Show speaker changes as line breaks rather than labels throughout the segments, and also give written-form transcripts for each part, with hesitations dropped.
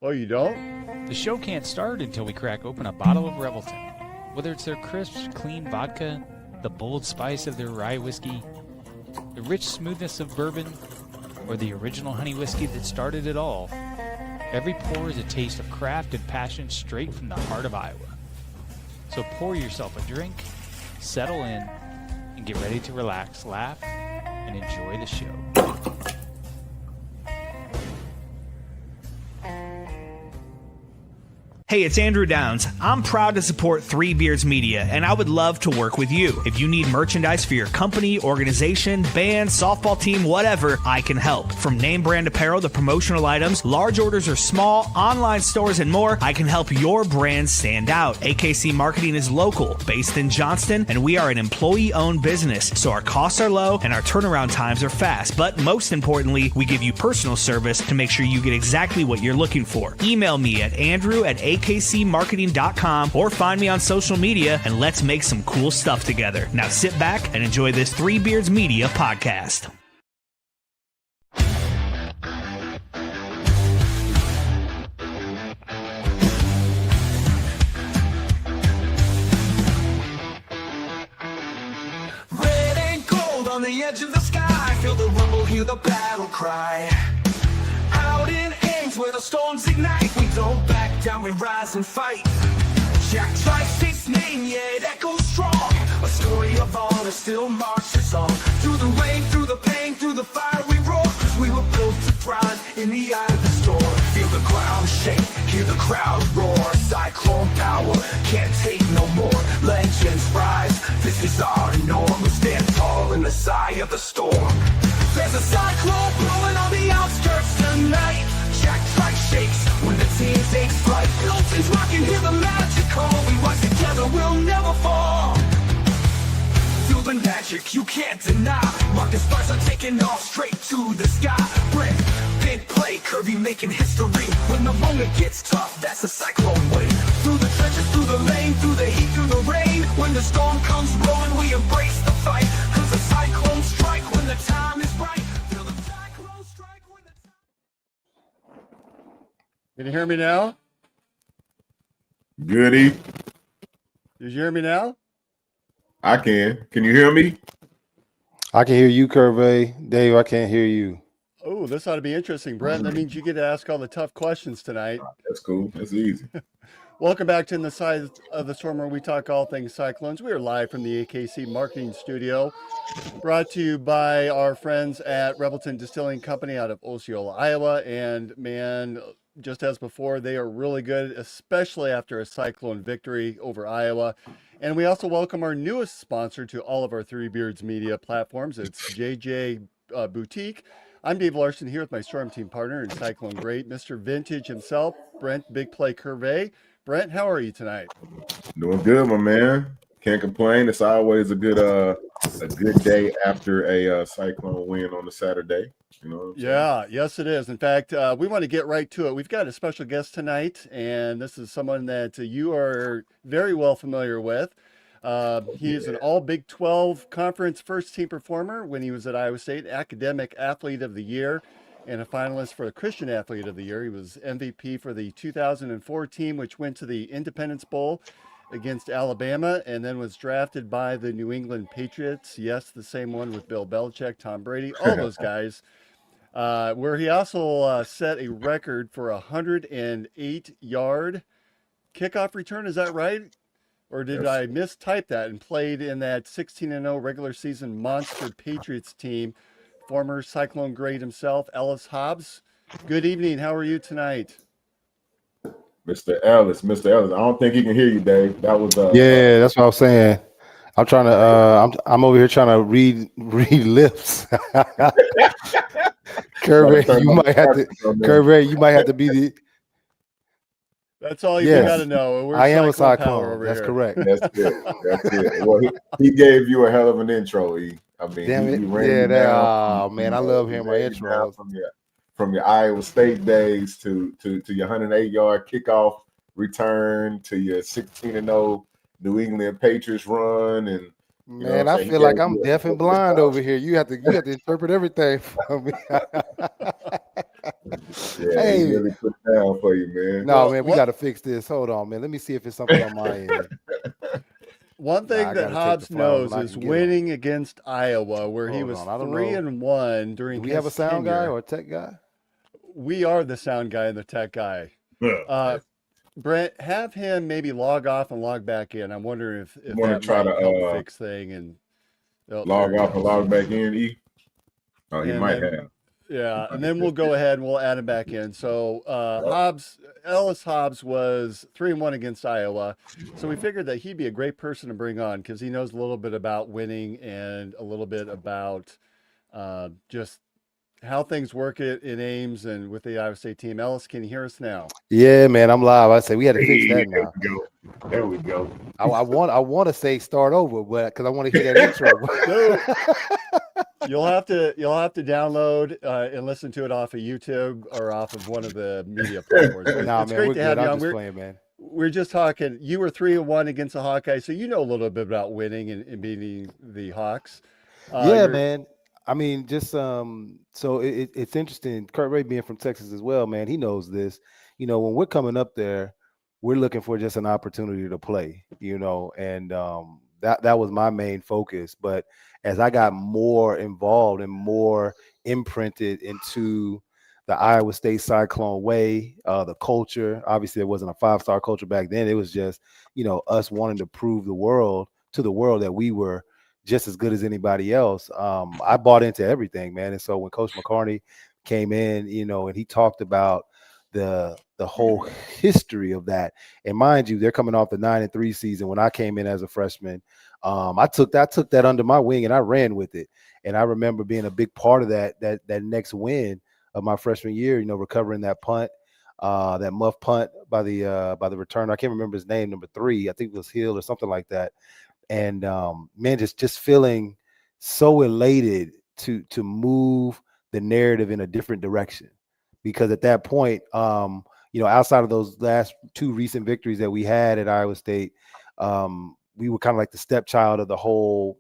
Oh, you don't?
The show can't start until we crack open a bottle of Revelton. Whether it's their crisp, clean vodka, the bold spice of their rye whiskey, the rich smoothness of bourbon, or the original honey whiskey that started it all, every pour is a taste of craft and passion straight from the heart of Iowa. So pour yourself a drink, settle in, and get ready to relax, laugh, and enjoy the show.
Hey, it's Andrew Downs. I'm proud to support Three Beards Media, and I would love to work with you. If you need merchandise for your company, organization, band, softball team, whatever, I can help. From name brand apparel to promotional items, large orders or small, online stores, and more, I can help your brand stand out. AKC Marketing is local, based in Johnston, and we are an employee-owned business, so our costs are low and our turnaround times are fast. But most importantly, we give you personal service to make sure you get exactly what you're looking for. Email me at andrew@akcmarketing.com or find me on social media, and let's make some cool stuff together. Now sit back and enjoy this Three Beards Media podcast.
Red and gold on the edge of the sky, feel the rumble, hear the battle cry. Out in Ames where the storms ignite, we don't back down, we rise and fight. Jack Trice's his name, yeah, it echoes strong. A story of honor still marches on. Through the rain, through the pain, through the fire we roar. 'Cause we were built to thrive in the eye of the storm. Feel the ground shake, hear the crowd roar. Cyclone power, can't take no more. Legends rise, this is our norm. We stand tall in the sigh of the storm. There's a cyclone blowing on the outskirts tonight. Jack Trice shakes when the team takes flight. Milton's rocking, hear the magic call. We rise together, we'll never fall. Feel the magic you can't deny. Rocket stars are taking off straight to the sky. Brent, big play, Kirby making history. When the moment gets tough, that's a cyclone wave. Through the trenches, through the lane, through the heat, through the rain. When the storm comes blowing, we embrace the fight. 'Cause the cyclones strike when the time is right. Feel the cyclones strike when the time.
Can you hear me now?
Goody.
Did you hear me now?
I can. Can you hear me?
I can hear you, Curvey. Dave, I can't hear you.
Oh, this ought to be interesting, Brent. That means you get to ask all the tough questions tonight.
That's cool. That's easy.
Welcome back to In the Side of the Storm, where we talk all things Cyclones. We are live from the AKC Marketing Studio, brought to you by our friends at Revelton Distilling Company out of Osceola, Iowa. And man, just as before, they are really good, especially after a Cyclone victory over Iowa. And we also welcome our newest sponsor to all of our Three Beards media platforms. It's JJ Boutique. I'm Dave Larson here with my Storm Team partner and Cyclone Great, Mr. Vintage himself, Brent Big Play Curvey. Brent, how are you tonight?
Doing good, my man. Can't complain. It's always a good day after a Cyclone win on a Saturday. You know what I'm saying?
Yeah, yes, it is. In fact, we want to get right to it. We've got a special guest tonight, and this is someone that you are very well familiar with. He is an all Big 12 conference first team performer when he was at Iowa State, academic athlete of the year, and a finalist for the Christian Athlete of the Year. He was MVP for the 2004 team, which went to the Independence Bowl against Alabama, and then was drafted by the New England Patriots. Yes, the same one with Bill Belichick, Tom Brady, all those guys. Where he also set a record for a 108-yard kickoff return. Is that right? Or did I mistype that, and played in that 16-0 regular season monster Patriots team? Former Cyclone great himself, Ellis Hobbs. Good evening. How are you tonight?
Mr. Ellis. I don't think he can hear you, Dave. That was
Yeah, that's what I was saying. I'm trying to. I'm over here trying to read lips. Curvey, you might have to. Curvey, you might have to be the.
That's all you got to know.
I am a Cyclone. That's correct.
That's good. That's good. Well, he gave you a hell of an intro. I mean,
Damn it.
he ran down,
oh man, I love hearing my intro.
From your Iowa State days to your 108-yard kickoff return to your 16-0 New England Patriots run, and You know what
Man,
I'm
I
saying? He
feel
gave
like I'm
you
deaf and blind over here. You have to interpret everything for me.
yeah, he
Hey,
really put it down for you, man.
no,
Well,
man, we got to fix this. Hold on, man. Let me see if it's something on my end.
one
Nah,
thing
I
that
got to take the
Hobbs
flowers when
knows
I
is
can get them.
winning against Iowa, where he
Hold
was
on. I don't
three
know.
and one
Do
during
we have a
his
sound guy
tenure.
or a tech guy?
We are the sound guy and the tech guy.
Yeah.
Brent, have him maybe log off and log back in. I'm wondering
You
if
want to
that
try
might help
to
fix thing. And oh, there
log
he
off and
goes.
log back in, E? Oh, he
And
might
then
have.
yeah, and then we'll go ahead and we'll add him back in. So Ellis Hobbs was 3-1 against Iowa. So we figured that he'd be a great person to bring on because he knows a little bit about winning and a little bit about just how things work in Ames and with the Iowa State team. Ellis, can you hear us now?
Yeah, man, I'm live. I say we had to fix
Hey,
that
there
now.
we go. There we go.
I want to say start over, but because I want to hear that intro.
So you'll have to download and listen to it off of YouTube or off of one of the media platforms. But
Nah,
it's
man,
great
we're
to
good.
have you
I'm
on.
just playing, man.
We're just talking. You were 3-1 against the Hawkeyes, so you know a little bit about winning and beating the Hawks.
Yeah,
You're
man. I mean, just so it's interesting. Kurt Ray being from Texas as well, man. He knows this. You know, when we're coming up there, we're looking for just an opportunity to play. You know, and that was my main focus. But as I got more involved and more imprinted into the Iowa State Cyclone way, the culture. Obviously, it wasn't a 5-star culture back then. It was just us wanting to prove the world that we were just as good as anybody else. I bought into everything, man. And so when Coach McCarney came in, and he talked about the whole history of that, and mind you, they're coming off the 9-3 season. When I came in as a freshman, I took that under my wing and I ran with it. And I remember being a big part of that next win of my freshman year. Recovering that punt. That muff punt by the returner. I can't remember his name, number 3. I think it was Hill or something like that. And man, just feeling so elated to move the narrative in a different direction, because at that point, outside of those last 2 recent victories that we had at Iowa State, we were kind of like the stepchild of the whole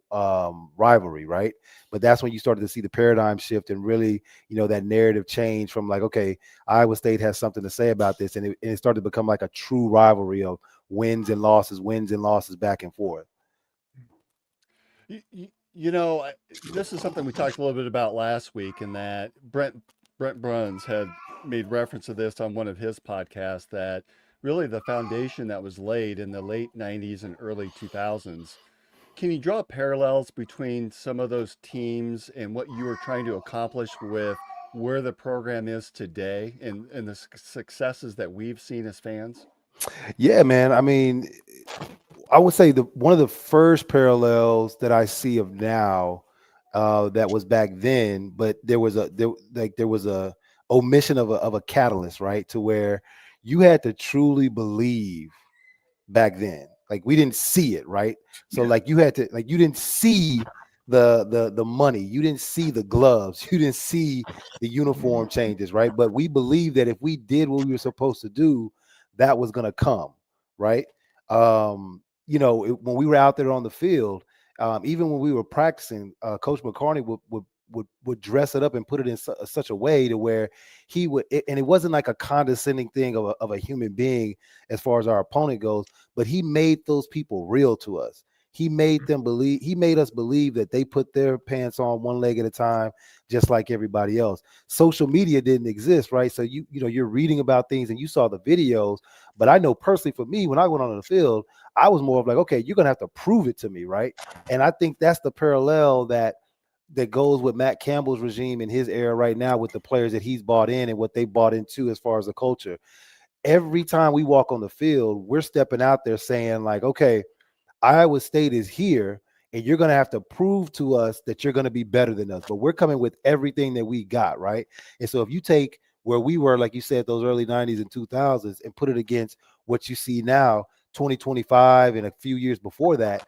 rivalry, right? But that's when you started to see the paradigm shift and really, that narrative change from like, okay, Iowa State has something to say about this, and it started to become like a true rivalry of wins and losses back and forth.
This is something we talked a little bit about last week, and that Brent Bruns had made reference to this on one of his podcasts, that really the foundation that was laid in the late 90s and early 2000s. Can you draw parallels between some of those teams and what you were trying to accomplish with where the program is today and the successes that we've seen as fans?
Yeah, man. I mean, I would say one of the first parallels that I see of now that was back then, but there was a omission of a catalyst, right? To where you had to truly believe back then. Like we didn't see it, right? So like you had to, like, you didn't see the money, you didn't see the gloves, you didn't see the uniform changes, right? But we believed that if we did what we were supposed to do, that was gonna come, right? When we were out there on the field, even when we were practicing, Coach McCarney would dress it up and put it in such a way to where he would, and it wasn't like a condescending thing of a human being as far as our opponent goes, but he made those people real to us. He made us believe that they put their pants on one leg at a time, just like everybody else. Social media didn't exist, right? So you're reading about things and you saw the videos, but I know personally for me, when I went on the field, I was more of like, okay, you're gonna have to prove it to me, right? And I think that's the parallel that goes with Matt Campbell's regime in his era right now, with the players that he's bought in and what they bought into as far as the culture. Every time we walk on the field, we're stepping out there saying like, okay, Iowa State is here and you're going to have to prove to us that you're going to be better than us, but we're coming with everything that we got, right? And so if you take where we were, like you said, those early 90s and 2000s, and put it against what you see now, 2025 and a few years before that,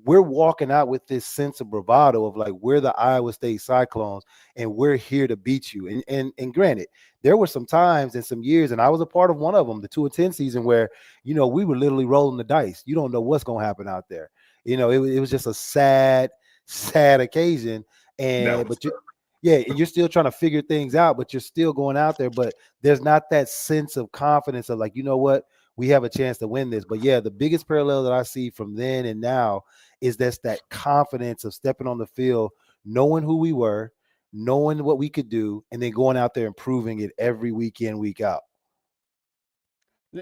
we're walking out with this sense of bravado of like, we're the Iowa State Cyclones and we're here to beat you. And granted, there were some times and some years, and I was a part of one of them, the 2-10 season, where we were literally rolling the dice. You don't know what's going to happen out there. It was just a sad, sad occasion.
That was
But you're still trying to figure things out, but you're still going out there. But there's not that sense of confidence of like, you know what, we have a chance to win this. But yeah, the biggest parallel that I see from then and now is that confidence of stepping on the field, knowing who we were, knowing what we could do, and then going out there and proving it every week in, week out.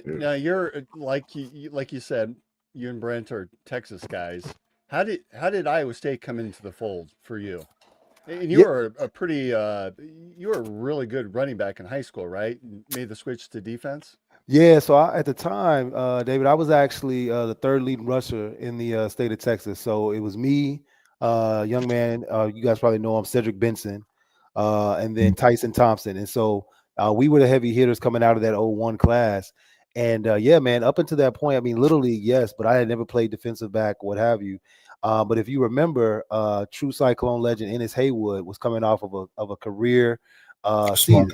Now you're like you said, you and Brent are Texas guys. How did Iowa State come into the fold for you? And you
Yeah,
were a pretty you were a really good running back in high school, right? Made the switch to defense.
yeah. So at the time, David, I was actually the third leading rusher in the state of Texas. So it was me, young man. You guys probably know him, Cedric Benson, and then Tyson Thompson. And so we were the heavy hitters coming out of that '01 class. And yeah, man, up until that point, I mean, Little League, yes, but I had never played defensive back, what have you. But if you remember, true Cyclone legend Ennis Haywood was coming off of a career
small
season.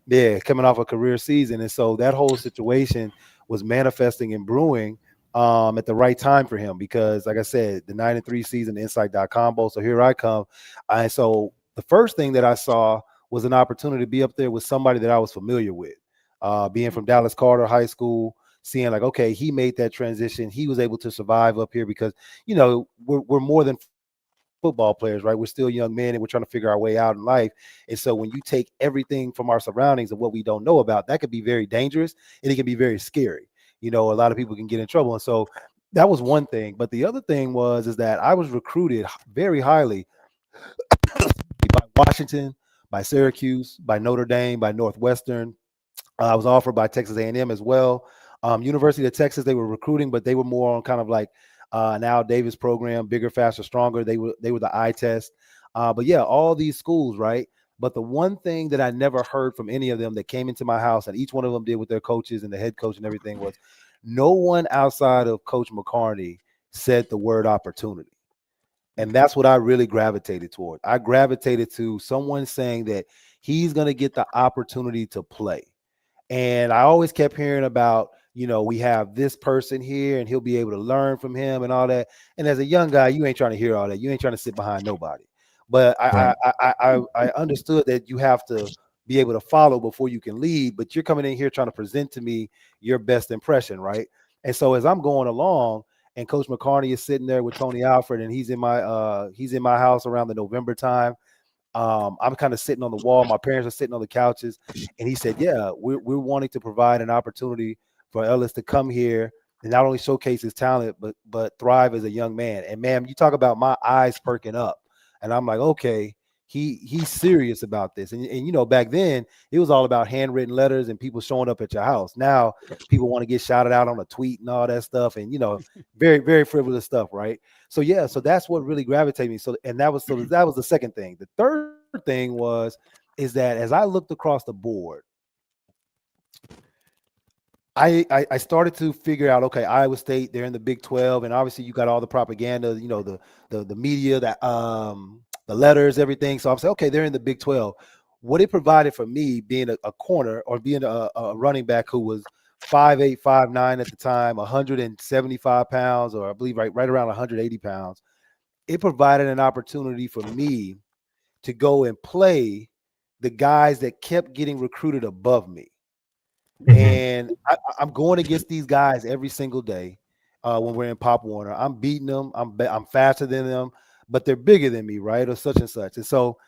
Yeah, coming off a career season. And so that whole situation was manifesting and brewing at the right time for him because, like I said, the 9-3 season, the Insight.com Bowl. So here I come. And so the first thing that I saw was an opportunity to be up there with somebody that I was familiar with. Being from Dallas Carter High School, seeing like, okay, he made that transition. He was able to survive up here because, we're more than football players, right? We're still young men and we're trying to figure our way out in life. And so when you take everything from our surroundings and what we don't know about, that could be very dangerous and it can be very scary. A lot of people can get in trouble. And so that was one thing. But the other thing is that I was recruited very highly by Washington, by Syracuse, by Notre Dame, by Northwestern. I was offered by Texas A&M as well. University of Texas, they were recruiting, but they were more on kind of like an Al Davis program, bigger, faster, stronger. They were the eye test. But yeah, all these schools, right? But the one thing that I never heard from any of them that came into my house, and each one of them did with their coaches and the head coach and everything, was no one outside of Coach McCarney said the word opportunity. And that's what I really gravitated toward. I gravitated to someone saying that he's going to get the opportunity to play. And I always kept hearing about, we have this person here and he'll be able to learn from him and all that. And as a young guy, you ain't trying to hear all that. You ain't trying to sit behind nobody. But I understood that you have to be able to follow before you can lead. But you're coming in here trying to present to me your best impression, right? And so as I'm going along, and Coach McCarney is sitting there with Tony Alford, and he's in my house around the November time. I'm kind of sitting on the wall. My parents are sitting on the couches, and he said, "Yeah, we're wanting to provide an opportunity for Ellis to come here and not only showcase his talent, but thrive as a young man." And man, you talk about my eyes perking up, and I'm like, okay, he's serious about this. And back then it was all about handwritten letters and people showing up at your house. Now people want to get shouted out on a tweet and all that stuff, and very, very frivolous stuff, right? So yeah, so that's what really gravitated me. So that was the second thing. The third thing is that as I looked across the board, I started to figure out, okay, Iowa State, they're in the Big 12, and obviously you got all the propaganda, the media, that the letters, everything. So I'm saying, okay, they're in the Big 12. What it provided for me being a corner or being a running back who was 5'8", 5'9" at the time, 175 pounds, or I believe right around 180 pounds, it provided an opportunity for me to go and play the guys that kept getting recruited above me. And I'm going against these guys every single day when we're in Pop Warner. I'm beating them. I'm faster than them, but they're bigger than me, right? Or such and such. And so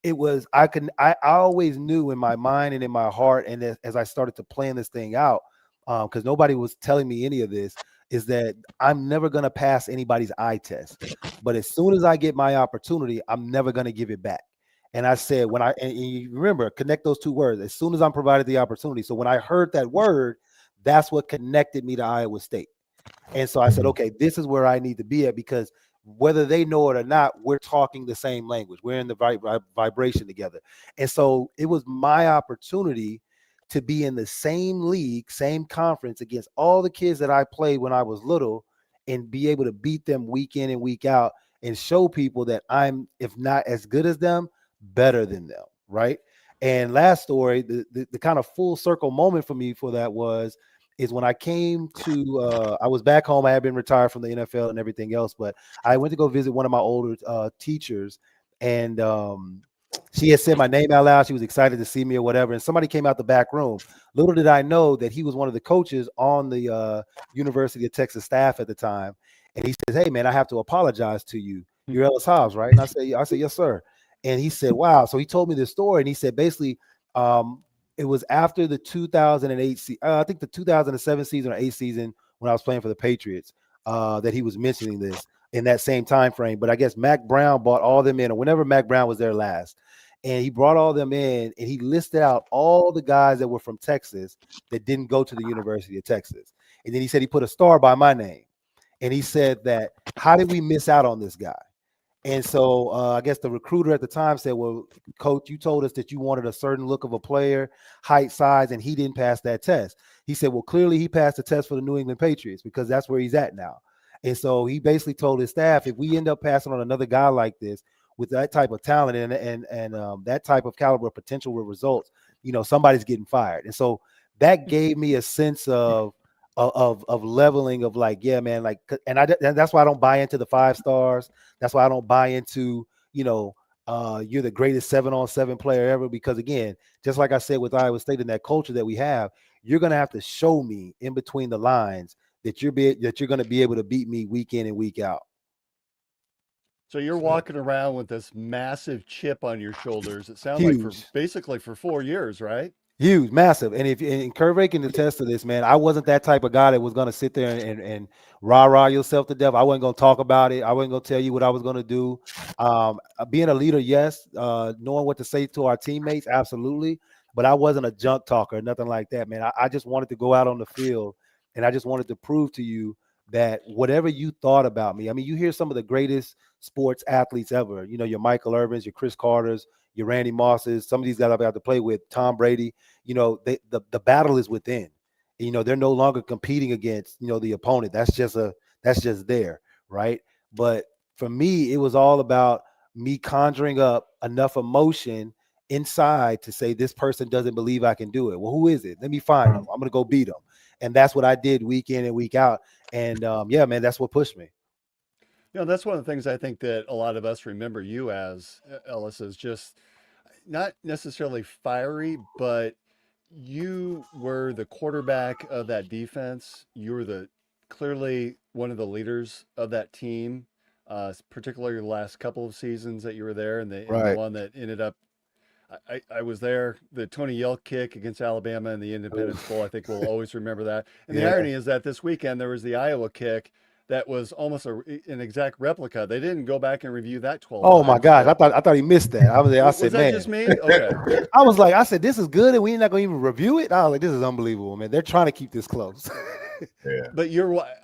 it was, I always knew in my mind and in my heart, and as I started to plan this thing out, because nobody was telling me any of this, is that I'm never going to pass anybody's eye test. But as soon as I get my opportunity, I'm never going to give it back. And I said, and you remember, connect those two words, as soon as I'm provided the opportunity. So when I heard that word, that's what connected me to Iowa State. And so I said, okay, this is where I need to be at, because whether they know it or not, we're talking the same language. We're in the vibration together. And so it was my opportunity to be in the same league, same conference against all the kids that I played when I was little, and be able to beat them week in and week out and show people that I'm, if not as good as them, better than them, right? And last story, the kind of full circle moment for me for that was is when I came to, I was back home. I had been retired from the NFL and everything else, but I went to go visit one of my older teachers, and she had said my name out loud. She was excited to see me or whatever. And somebody came out the back room. Little did I know that he was one of the coaches on the University of Texas staff at the time. And he says, "Hey, man, I have to apologize to you. You're Ellis Hobbs, right?" And I said, "Yes, sir." And he said, "Wow." So he told me this story, and he said basically, it was after the 2008, I think the 2007 season or 8 season when I was playing for the Patriots, that he was mentioning this in that same time frame. But I guess Mac Brown brought all them in, or whenever Mac Brown was there last, and he brought all them in, and he listed out all the guys that were from Texas that didn't go to the University of Texas. And then he said he put a star by my name, and he said that, how did we miss out on this guy? And so I guess the recruiter at the time said, "Well, coach, you told us that you wanted a certain look of a player, height, size, and he didn't pass that test." He said, "Well, clearly he passed the test for the New England Patriots because that's where he's at now." And so he basically told his staff, if we end up passing on another guy like this with that type of talent and that type of caliber of potential with results, somebody's getting fired. And so that gave me a sense of leveling of like, yeah, man, like, and that's why I don't buy into the 5 stars. That's why I don't buy into, you're the greatest 7-on-7 player ever, because again, just like I said with Iowa State and that culture that we have, you're going to have to show me in between the lines that you're going to be able to beat me week in and week out.
So you're walking around with this massive chip on your shoulders. It sounds
Huge.
like basically for 4 years, right?
Huge, massive. And Curve can attest to this, man. I wasn't that type of guy that was going to sit there and rah-rah yourself to death. I wasn't going to talk about it. I wasn't going to tell you what I was going to do. Being a leader, yes. Knowing what to say to our teammates, absolutely. But I wasn't a junk talker, nothing like that, man. I just wanted to go out on the field, and I just wanted to prove to you that whatever you thought about me, I mean, you hear some of the greatest sports athletes ever, your Michael Irvins, your Chris Carters, your Randy Mosses, some of these guys I've got to play with, Tom Brady, the battle is within. They're no longer competing against, the opponent. That's just there, right? But for me, it was all about me conjuring up enough emotion inside to say, this person doesn't believe I can do it. Well, who is it? Let me find them. I'm going to go beat them. And that's what I did week in and week out. And yeah, man, that's what pushed me.
That's one of the things I think that a lot of us remember you as, Ellis, is just not necessarily fiery, but you were the quarterback of that defense. You were clearly one of the leaders of that team, particularly the last couple of seasons that you were there, and the one that ended up. I was there. The Tony Yelk kick against Alabama in the Independence Bowl. I think we'll always remember that. And the irony is that this weekend there was the Iowa kick that was almost an exact replica. They didn't go back and review that 12
Oh
times.
My gosh, I thought he missed that. I said,
was that
man,
just me? Okay.
I said, this is good, and we're not going to even review it. I was like, this is unbelievable, man. They're trying to keep this close.
Yeah.
But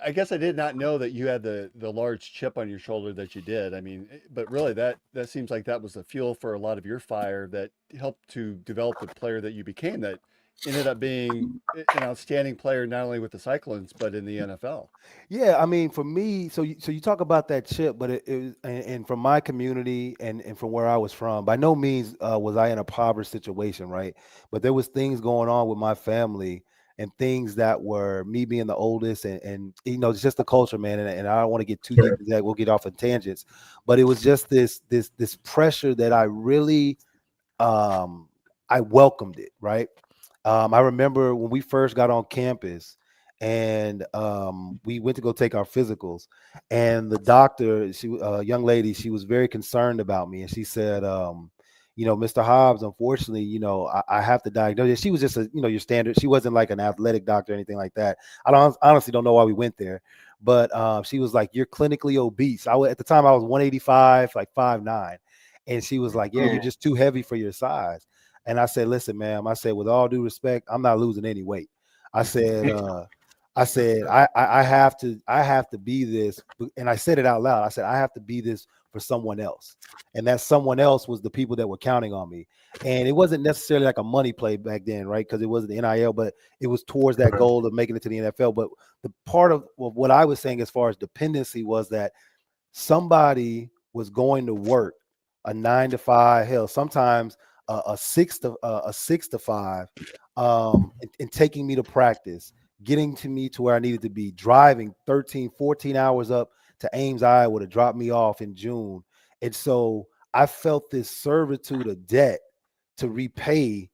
I guess I did not know that you had the large chip on your shoulder that you did. I mean, but really that seems like that was the fuel for a lot of your fire that helped to develop the player that you became, that ended up being an outstanding player, not only with the Cyclones, but in the NFL.
Yeah, I mean, for me, so you talk about that chip, but it was, and from my community and from where I was from, by no means was I in a impoverished situation, right? But there was things going on with my family and things that were me being the oldest and it's just the culture, man. And I don't want to get too deep into that. We'll get off on tangents, but it was just this pressure that I really I welcomed it, right? I remember when we first got on campus and we went to go take our physicals, and the doctor, a young lady, she was very concerned about me, and she said, Mr. Hobbs, unfortunately, I have to diagnose you. She was just your standard. She wasn't like an athletic doctor or anything like that. Honestly don't know why we went there, but she was like, you're clinically obese. At the time I was 185, like 5'9", and she was like, yeah, you're just too heavy for your size. And I said, listen, ma'am, I said, with all due respect, I'm not losing any weight. I said, I have to be this. And I said it out loud. I said, I have to be this for someone else. And that someone else was the people that were counting on me. And it wasn't necessarily like a money play back then, right? Because it wasn't the NIL, but it was towards that goal of making it to the NFL. But the part of what I was saying as far as dependency was that somebody was going to work a 9 to 5, hell, sometimes a 6 to 5, and taking me to practice, getting to me to where I needed to be, driving 13, 14 hours up to Ames, Iowa to drop me off in June. And so I felt this servitude of debt to repay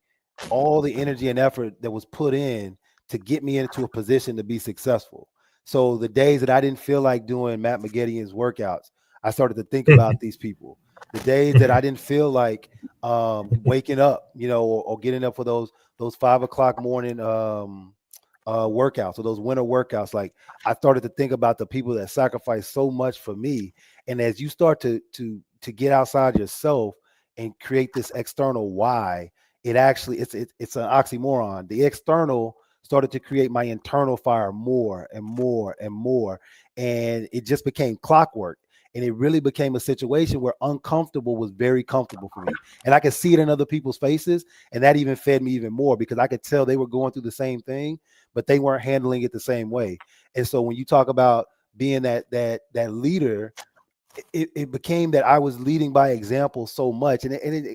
all the energy and effort that was put in to get me into a position to be successful. So the days that I didn't feel like doing Matt McGettian's workouts, I started to think about these people. The days that I didn't feel like waking up, or getting up for those 5 o'clock morning workouts or those winter workouts, like I started to think about the people that sacrificed so much for me. And as you start to get outside yourself and create this external why, it actually it's an oxymoron. The external started to create my internal fire more and more and more, and it just became clockwork. And it really became a situation where uncomfortable was very comfortable for me. And I could see it in other people's faces. And that even fed me even more because I could tell they were going through the same thing, but they weren't handling it the same way. And so when you talk about being that leader, it became that I was leading by example so much. And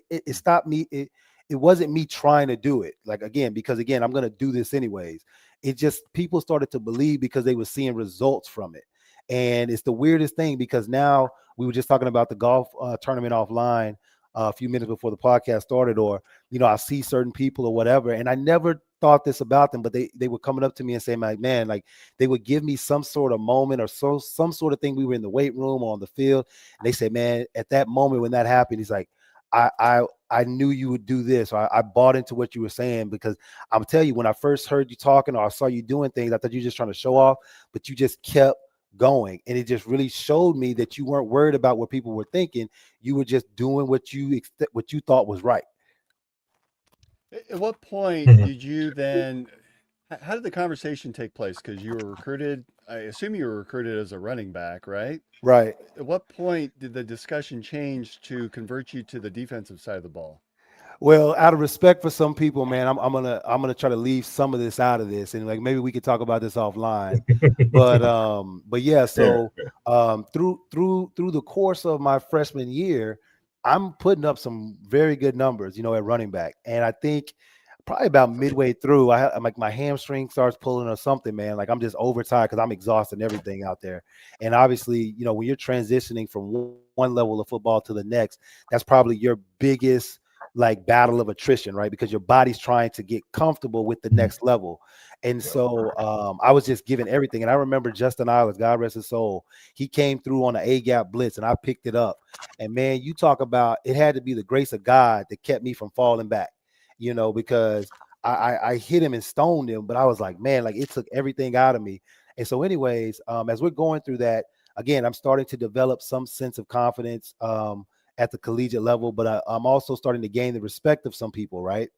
it stopped me. It wasn't me trying to do it. Like, because I'm going to do this anyways. It just, people started to believe because they were seeing results from it. And it's the weirdest thing because now we were just talking about the golf tournament offline a few minutes before the podcast started, or, I see certain people or whatever. And I never thought this about them, but they were coming up to me and saying, like, man, like they would give me some sort of moment or some sort of thing. We were in the weight room or on the field. And they said, man, at that moment when that happened, he's like, I knew you would do this. Or I bought into what you were saying, because I'm telling you, when I first heard you talking or I saw you doing things, I thought you were just trying to show off, but you just kept going. And it just really showed me that you weren't worried about what people were thinking. You were just doing what you thought was right.
At what point did you then, how did the conversation take place? Because you were recruited, I assume you were recruited as a running back, right?
Right.
At what point did the discussion change to convert you to the defensive side of the ball?
Well, out of respect for some people, man, I'm gonna try to leave some of this out of this, and like maybe we could talk about this offline. But yeah, so through the course of my freshman year, I'm putting up some very good numbers, at running back, and I think probably about midway through, I'm like my hamstring starts pulling or something, man. Like I'm just overtired because I'm exhausted and everything out there. And obviously, when you're transitioning from one level of football to the next, that's probably your biggest like battle of attrition, right? Because your body's trying to get comfortable with the next level. And so I was just giving everything. And I remember Justin Ellis, God rest his soul, he came through on an A-gap blitz and I picked it up. And man, you talk about, it had to be the grace of God that kept me from falling back, because I hit him and stoned him, but I was like, man, like it took everything out of me. And so anyways, as we're going through that, again, I'm starting to develop some sense of confidence at the collegiate level, but I'm also starting to gain the respect of some people, right?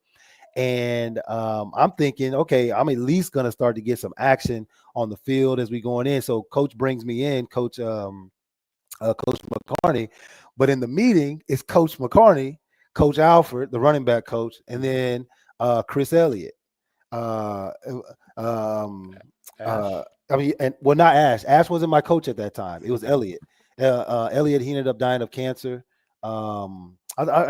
And I'm thinking, okay, I'm at least going to start to get some action on the field as we going in. So coach brings me in, Coach McCarney, but in the meeting, it's Coach McCarney, Coach Alfred, the running back coach, and then Chris Elliott. Not Ash. Ash wasn't my coach at that time. It was Elliott. Elliott, he ended up dying of cancer. I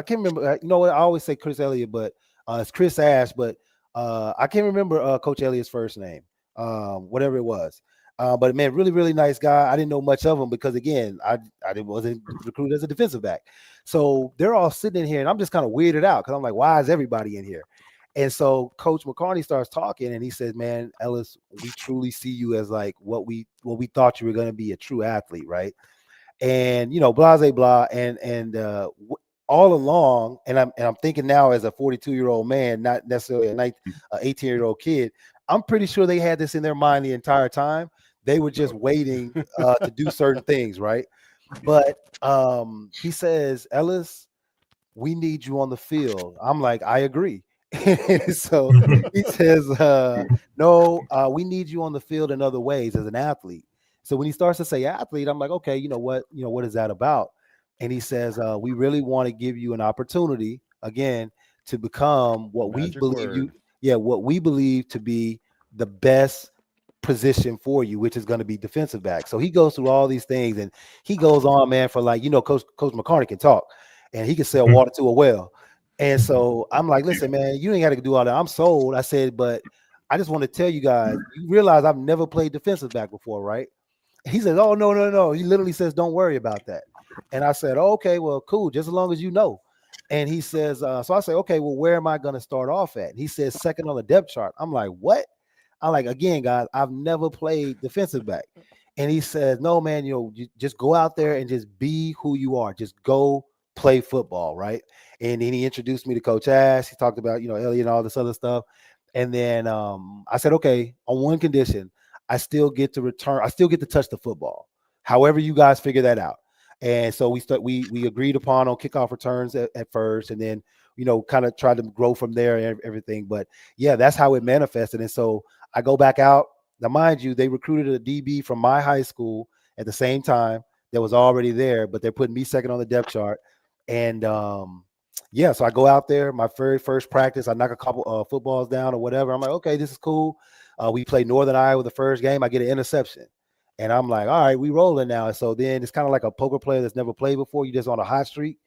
can't remember. You know what? I always say Chris Elliott, but it's Chris Ash. But I can't remember Coach Elliott's first name. Whatever it was. But man, really, really nice guy. I didn't know much of him because again, I wasn't recruited as a defensive back. So they're all sitting in here, and I'm just kind of weirded out because I'm like, why is everybody in here? And so Coach McCarney starts talking, and he says, "Man, Ellis, we truly see you as like what we thought you were going to be, a true athlete, right?" And blah blah blah, and all along, and I'm thinking now as a 42-year-old man, not necessarily a 18-year-old kid, I'm pretty sure they had this in their mind the entire time. They were just waiting to do certain things, right? But he says, "Ellis, we need you on the field." I'm like, I agree. So he says, "No, we need you on the field in other ways as an athlete." So when he starts to say athlete, I'm like, okay, what is that about? And he says, we really want to give you an opportunity again to become what we believe to be the best position for you, which is going to be defensive back. So he goes through all these things, and he goes on, man, for like, Coach McCarney can talk, and he can sell water to a well. And so I'm like, listen, man, you ain't got to do all that. I'm sold. I said, but I just want to tell you guys, you realize I've never played defensive back before, right? He says, oh, no, no, no. He literally says, don't worry about that. And I said, oh, okay, well, cool, just as long as you know. And he says, so I say, okay, well, where am I going to start off at? And he says, second on the depth chart. I'm like, what? I'm like, again, guys, I've never played defensive back. And he says, no, man, you just go out there and just be who you are. Just go play football, right? And then he introduced me to Coach Ash. He talked about, Elliot and all this other stuff. And then I said, okay, on one condition, I still get to touch the football. However you guys figure that out. And so we agreed upon on kickoff returns at first, and then, kind of tried to grow from there and everything. But yeah, that's how it manifested. And so I go back out. Now, mind you, they recruited a DB from my high school at the same time that was already there, but they're putting me second on the depth chart. And yeah, so I go out there, my very first practice, I knock a couple footballs down or whatever. I'm like, okay, this is cool. We play Northern Iowa the first game. I get an interception. And I'm like, all right, we rolling now. So then it's kind of like a poker player that's never played before. You're just on a hot streak.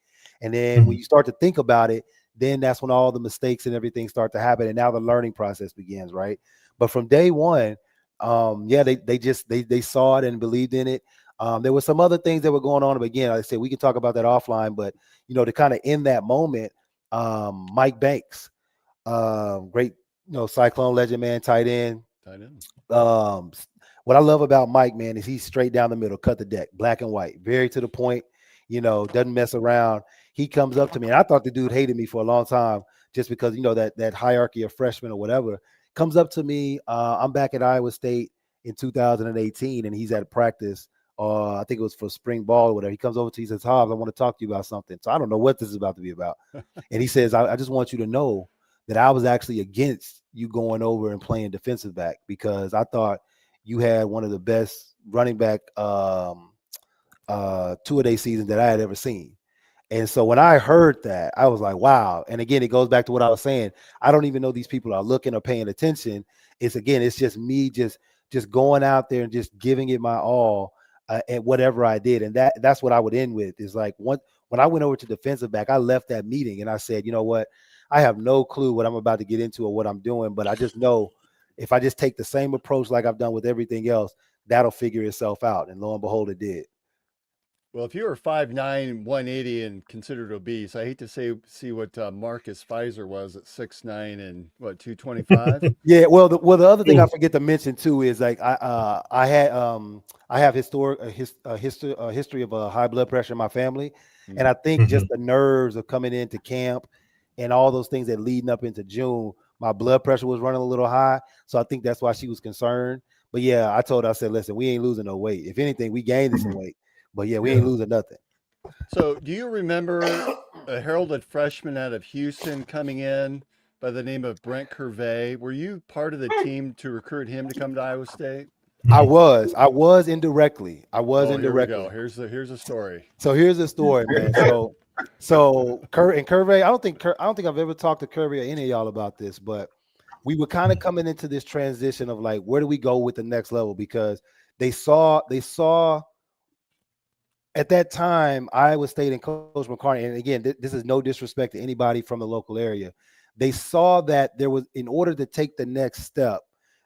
And then when you start to think about it, then that's when all the mistakes and everything start to happen. And now the learning process begins, right? But from day one, yeah, they saw it and believed in it. There were some other things that were going on. But again, like I said, we can talk about that offline. But, to kind of end that moment, Mike Banks, great, Cyclone legend, man, tight end. What I love about Mike, man, is he's straight down the middle, cut the deck, black and white, very to the point, doesn't mess around. He comes up to me, and I thought the dude hated me for a long time just because, that hierarchy of freshmen or whatever. Comes up to me. I'm back at Iowa State in 2018, and he's at practice. I think it was for spring ball or whatever. He comes over to me, he says, Hobbs, I want to talk to you about something. So I don't know what this is about to be about. And he says, I just want you to know that I was actually against you going over and playing defensive back because I thought you had one of the best running back two-a-day seasons that I had ever seen. And so when I heard that, I was like, wow. And again, it goes back to what I was saying. I don't even know these people are looking or paying attention. It's just me just going out there and just giving it my all at whatever I did. And that's what I would end with is like when I went over to defensive back, I left that meeting and I said, you know what? I have no clue what I'm about to get into or what I'm doing, but I just know if I just take the same approach like I've done with everything else, that'll figure itself out. And lo and behold, it did.
Well, if you were 5'9", 180 and considered obese, I hate to see what Marcus Pfizer was at 6'9" and what 225.
Yeah, well, the other thing I forget to mention too is like I have a history of high blood pressure in my family, and I think just the nerves of coming into camp and all those things that leading up into June, my blood pressure was running a little high, so I think that's why she was concerned. But yeah, I said, listen, we ain't losing no weight. If anything, we gained some weight. But yeah, we ain't losing nothing.
So do you remember a heralded freshman out of Houston coming in by the name of Brent Curvey? Were you part of the team to recruit him to come to Iowa State?
I was indirectly.
Here we go. Here's a story.
So here's the story, man. So Curvey, I don't think I've ever talked to Curvey or any of y'all about this, but we were kind of coming into this transition of like, where do we go with the next level? Because they saw at that time, Iowa State and Coach McCartney, and again, this is no disrespect to anybody from the local area. They saw that there was, in order to take the next step,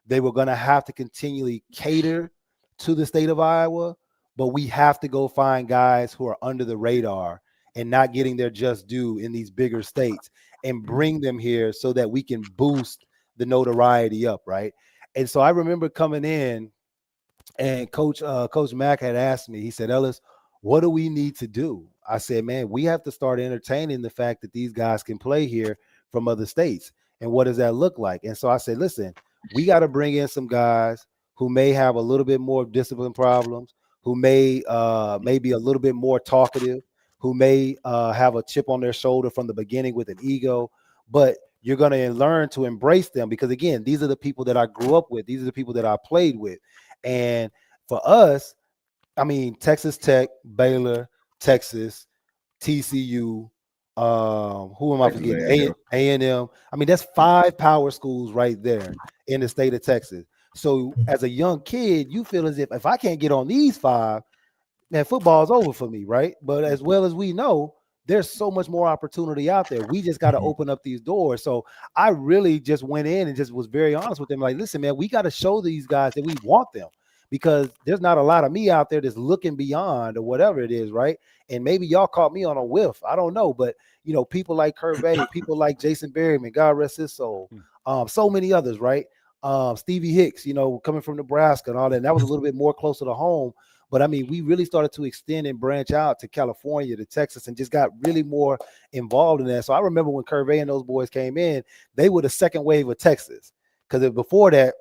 they were going to have to continually cater to the state of Iowa, but we have to go find guys who are under the radar and not getting their just due in these bigger states and bring them here so that we can boost the notoriety up, right? And so I remember coming in and Coach Mack had asked me, he said, Ellis, what do we need to do? I said, man, we have to start entertaining the fact that these guys can play here from other states. And what does that look like? And so I said, listen, we got to bring in some guys who may have a little bit more discipline problems, who may be a little bit more talkative, who may have a chip on their shoulder from the beginning with an ego, but you're going to learn to embrace them because, again, these are the people that I grew up with. These are the people that I played with. And for us, I mean, Texas Tech, Baylor, Texas, TCU, who am I forgetting? A&M. I mean, that's 5 power schools right there in the state of Texas. So as a young kid, you feel as if I can't get on these 5, man, football's over for me, right? But as well as we know, there's so much more opportunity out there. We just got to open up these doors. So I really just went in and just was very honest with them. Like, listen, man, we got to show these guys that we want them, because there's not a lot of me out there that's looking beyond or whatever it is, right? And maybe y'all caught me on a whiff. I don't know. But, people like Curvey, people like Jason Berryman, God rest his soul. So many others, right? Stevie Hicks, coming from Nebraska and all that. And that was a little bit more closer to home. But I mean, we really started to extend and branch out to California, to Texas, and just got really more involved in that. So I remember when Curvey and those boys came in, they were the second wave of Texas. Because before that,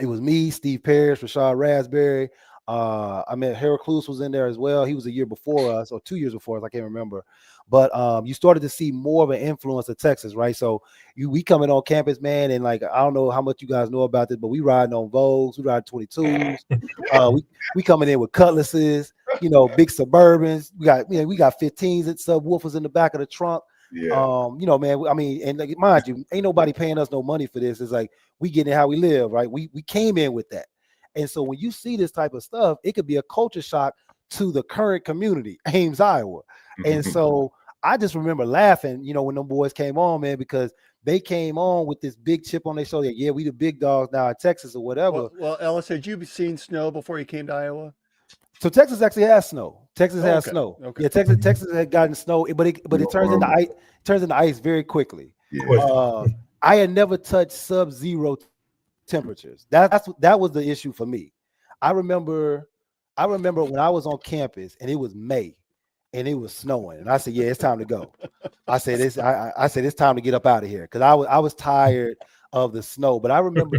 it was me, Steve Parrish, Rashad Raspberry. Harold Cluse was in there as well. He was a year before us, or 2 years before us, I can't remember. But you started to see more of an influence of Texas, right? So we coming on campus, man, and like, I don't know how much you guys know about this, but we riding on Vogues, we ride 22s. We coming in with Cutlasses, big Suburbans. We got 15s and subwoofers in the back of the trunk.
Yeah.
Man, I mean, and like, mind you, ain't nobody paying us no money for this. It's like, we getting how we live, right? We came in with that. And so when you see this type of stuff, it could be a culture shock to the current community, Ames, Iowa. And so I just remember laughing, when them boys came on, man, because they came on with this big chip on their shoulder. Yeah, we the big dogs now in Texas or whatever.
Well, Ellis, had you seen snow before you came to Iowa?
So Texas actually has snow. Texas has snow.
Okay.
Yeah, Texas had gotten snow, but it turns into ice. Turns into ice very quickly.
Yeah.
I had never touched sub-zero temperatures. That was the issue for me. I remember when I was on campus and it was May and it was snowing, and I said, yeah, it's time to go. I said it's time to get up out of here, because I was tired of the snow. But I remember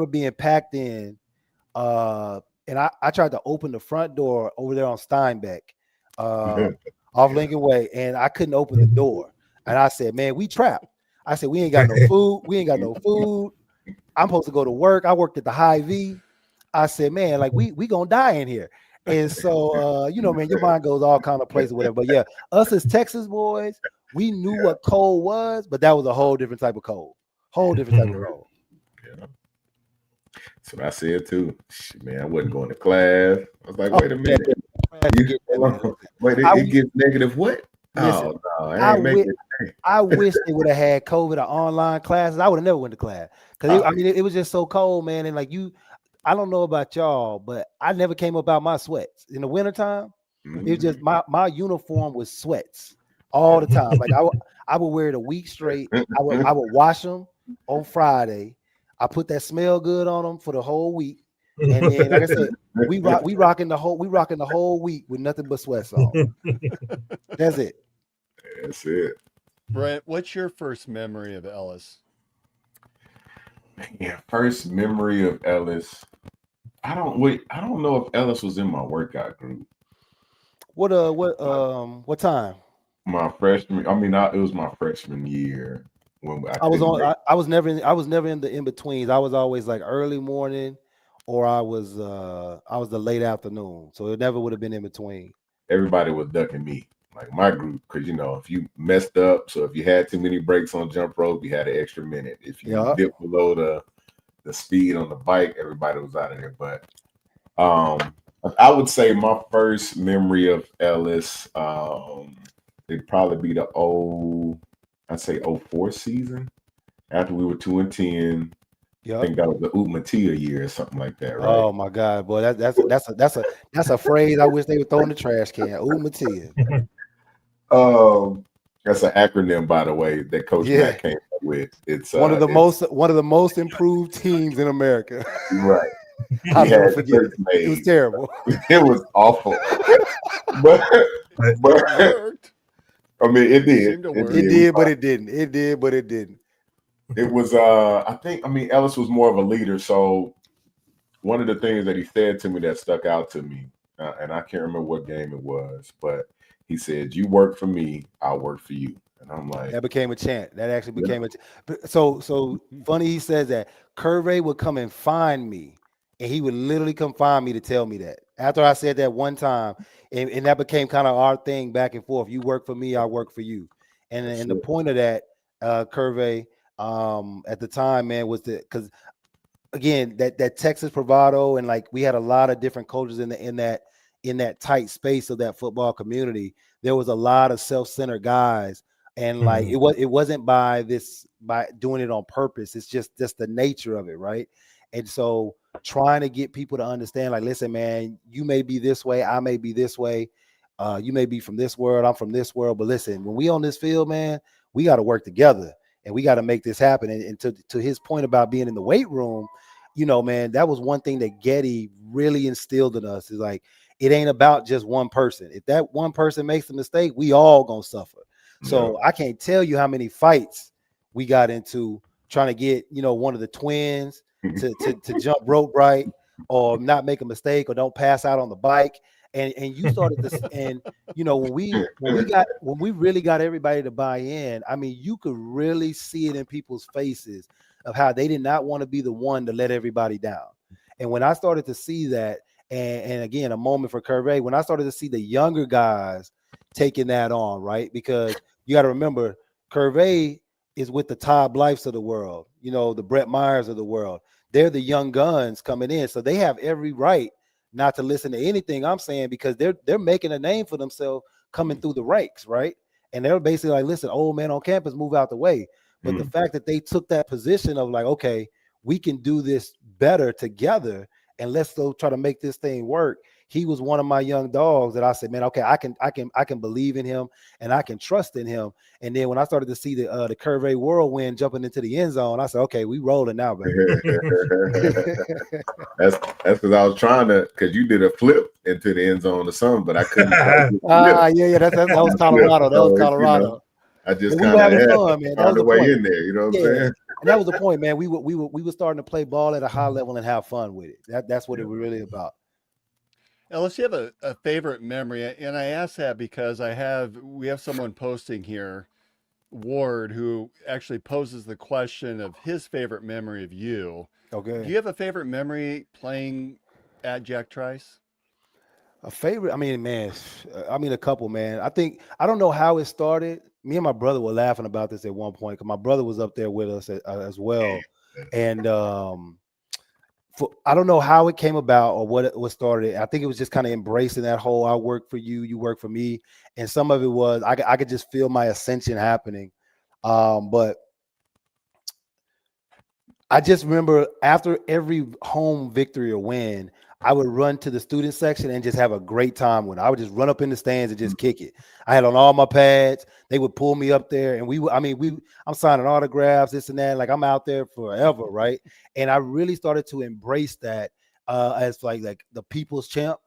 being packed in, and I tried to open the front door over there on Steinbeck, off Lincoln Way, and I couldn't open the door. And I said, man, we trapped. I said, we ain't got no food. We ain't got no food. I'm supposed to go to work. I worked at the Hy-Vee. I said, man, like we gonna die in here. And so, man, your mind goes all kind of places, whatever. But yeah, us as Texas boys, we knew what cold was, but that was a whole different type of cold. Whole different type of cold.
Yeah. That's what I said too. Man, I wasn't going to class. I was like, wait a minute. It gets negative what?
Listen,
no,
I wish they would have had COVID or online classes. I would have never went to class, because it was just so cold, man. And like I don't know about y'all, but I never came up out my sweats in the wintertime. It was just my uniform was sweats all the time. Like I would wear it a week straight. I would wash them on Friday. I put that smell good on them for the whole week. And then, like I said, we rocking the whole week with nothing but sweats on. That's it.
That's it.
Brent, what's your first memory of Ellis?
Yeah, first memory of Ellis. I don't know if Ellis was in my workout group.
What time?
My freshman. It was my freshman year when
I was never in the in-betweens. I was always like early morning, or I was the late afternoon. So it never would have been in between.
Everybody was ducking me, like my group, because if you messed up, so if you had too many breaks on jump rope, you had an extra minute. If you dipped below the speed on the bike, everybody was out of there. But I would say my first memory of Ellis, it'd probably be the 04 season, after we were 2-10.
Yep.
I think that was the Matia year or something like that, right?
Oh my God, boy, that's a phrase I wish they would throw in the trash can. Matia.
That's an acronym, by the way, that Coach Matt came up with. It's
one of the most improved teams in America.
Right.
I'll never forget it. It was terrible.
It was awful. but
It worked.
I mean, it did.
It did, but it didn't. It did, but it didn't.
It was Ellis was more of a leader. So one of the things that he said to me that stuck out to me, and I can't remember what game it was, but he said, "You work for me, I'll work for you." And I'm like,
that became a chant. That actually became a chant. So funny he says that. Curvey would come and find me, and he would literally come find me to tell me that. After I said that one time, and that became kind of our thing back and forth. You work for me, I work for you. And the point of that, Curvey, at the time, man, was because again, that Texas bravado, and like we had a lot of different cultures in in that tight space of that football community, there was a lot of self-centered guys. And like it wasn't by doing it on purpose. It's just the nature of it, right? And so trying to get people to understand, like, listen, man, you may be this way, I may be this way. You may be from this world, I'm from this world, but listen, when we on this field, man, we got to work together and we got to make this happen. And to his point about being in the weight room, you know, man, that was one thing that Getty really instilled in us, is like, it ain't about just one person. If that one person makes a mistake, we all gonna suffer. So I can't tell you how many fights we got into trying to get, you know, one of the twins to jump rope right, or not make a mistake, or don't pass out on the bike. And you started to, and you know, when we really got everybody to buy in, I mean, you could really see it in people's faces of how they did not want to be the one to let everybody down. And when I started to see that, and again, a moment for Curvey, when I started to see the younger guys taking that on, right? Because you got to remember, Curvey is with the Todd Blythes of the world, you know, the Brett Myers of the world. They're the young guns coming in, so they have every right not to listen to anything I'm saying, because they're making a name for themselves coming through the ranks, right? And they're basically like, listen, old man on campus, move out the way. But the fact that they took that position of like, okay, we can do this better together, and let's go try to make this thing work. He was one of my young dogs that I said, man, okay, I can believe in him and I can trust in him. And then when I started to see the Curvey whirlwind jumping into the end zone, I said, okay, we rolling now, baby.
That's because I was trying to, because you did a flip into the end zone or something, but I couldn't.
That was Colorado. That was Colorado.
You know, I just
kind of
had
fun, man. That was
the
the
way
point.
In there, you know what I'm saying?
And that was the point, man. We were starting to play ball at a high level and have fun with it. That's what it was really about.
Ellis, you have a favorite memory, and I ask that because we have someone posting here, Ward, who actually poses the question of his favorite memory of you.
Okay.
Do you have a favorite memory playing at Jack Trice?
A favorite? I mean, man, a couple, man. I don't know how it started. Me and my brother were laughing about this at one point, because my brother was up there with us as well. And I don't know how it came about or what started. I think it was just kind of embracing that whole, I work for you, you work for me. And some of it was, I could just feel my ascension happening. But I just remember after every home victory or win, I would run to the student section and just have a great time with it. I would just run up in the stands and just kick it. I had on all my pads. They would pull me up there, and I'm signing autographs, this and that. Like, I'm out there forever, right? And I really started to embrace that as like the people's champ.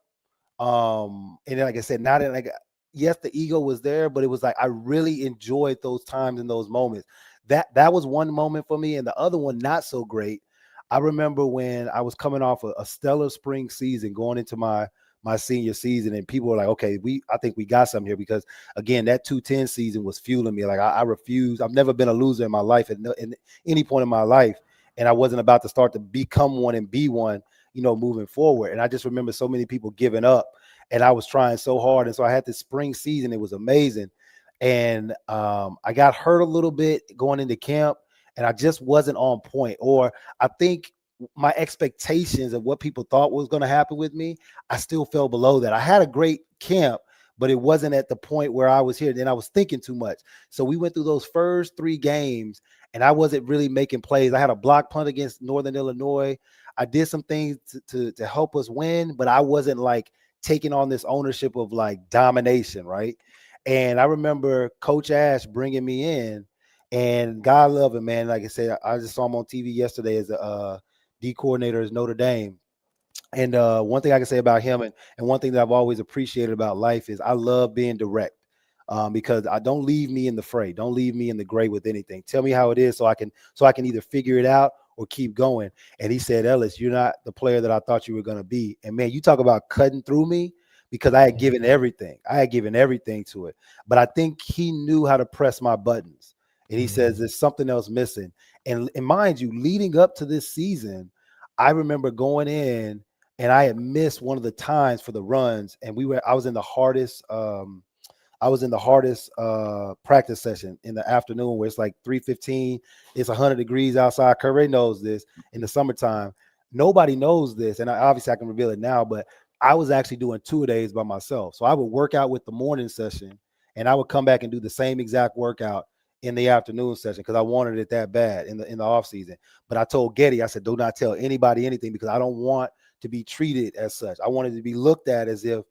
And then, like I said, not in, like, yes, the ego was there, but it was like I really enjoyed those times and those moments. That was one moment for me, and the other one not so great. I remember when I was coming off a stellar spring season, going into my senior season, and people were like, okay, I think we got something here, because again, that 210 season was fueling me. Like, I refused. I've never been a loser in my life in any point in my life. And I wasn't about to start to become one and be one, you know, moving forward. And I just remember so many people giving up, and I was trying so hard. And so I had this spring season. It was amazing. And I got hurt a little bit going into camp, and I just wasn't on point. Or I think my expectations of what people thought was going to happen with me, I still fell below that. I had a great camp, but it wasn't at the point where I was here. Then I was thinking too much. So we went through those first 3 games, and I wasn't really making plays. I had a block punt against Northern Illinois. I did some things to help us win, but I wasn't like taking on this ownership of like domination, right? And I remember Coach Ash bringing me in, and God love him, man. Like I said, I just saw him on TV yesterday as a D coordinator at Notre Dame. And one thing I can say about him, and one thing that I've always appreciated about life, is I love being direct, because I don't leave me in the fray. Don't leave me in the gray with anything. Tell me how it is so I can either figure it out or keep going. And he said, Ellis, you're not the player that I thought you were going to be. And man, you talk about cutting through me, because I had given everything. I had given everything to it. But I think he knew how to press my buttons. And he says there's something else missing. And mind you, leading up to this season, I remember going in, and I had missed one of the times for the runs. And I was in the hardest practice session in the afternoon, where it's like 3:15. It's 100 degrees outside. Curry knows this in the summertime. Nobody knows this. And obviously I can reveal it now, but I was actually doing 2 days by myself. So I would work out with the morning session, and I would come back and do the same exact workout in the afternoon session because I wanted it that bad in the off season. But I told Getty, I said, do not tell anybody anything because I don't want to be treated as such. I wanted to be looked at as if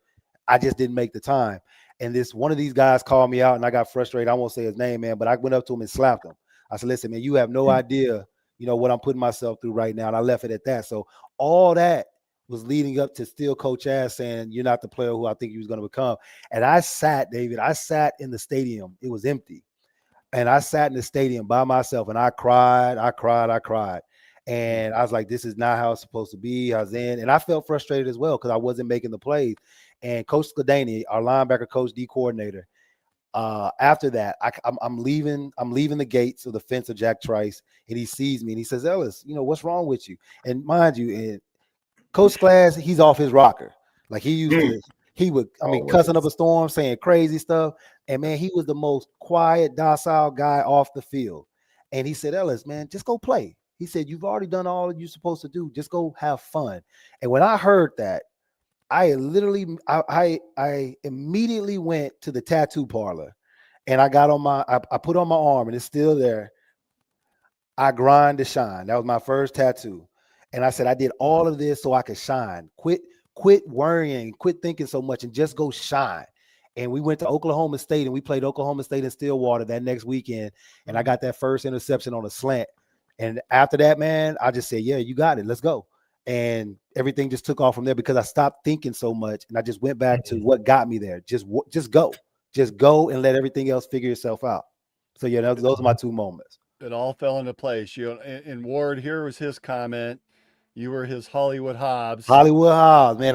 I just didn't make the time. And one of these guys called me out, and I got frustrated. I won't say his name, man, but I went up to him and slapped him. I said, listen, man, you have no idea, what I'm putting myself through right now. And I left it at that. So all that was leading up to still Coach Ash saying, you're not the player who I think you was going to become. And I sat in the stadium. It was empty. And I sat in the stadium by myself, and I cried. And I was like, this is not how it's supposed to be. I was in, and I felt frustrated as well because I wasn't making the plays. And Coach Skladaney, our linebacker coach, D coordinator, after that, I'm leaving the gates of the fence of Jack Trice, and he sees me and he says, Ellis, what's wrong with you? And mind you, Coach Glass, he's off his rocker. Like he would cussing up a storm, saying crazy stuff. And man, he was the most quiet, docile guy off the field. And he said, Ellis, man, just go play. He said, you've already done all you're supposed to do. Just go have fun. And when I heard that, I immediately went to the tattoo parlor, and I got I put on my arm, and it's still there. I grind to shine. That was my first tattoo. And I said, I did all of this so I could shine. Quit worrying, quit thinking so much, and just go shine. And we went to Oklahoma State, and we played Oklahoma State in Stillwater that next weekend. And I got that first interception on a slant. And after that, man, I just said, yeah, you got it. Let's go. And everything just took off from there because I stopped thinking so much, and I just went back to what got me there. Just go and let everything else figure itself out. So yeah, those are my two moments.
It all fell into place. And Ward, here was his comment. You were his Hollywood Hobbs.
Hollywood Hobbs, man.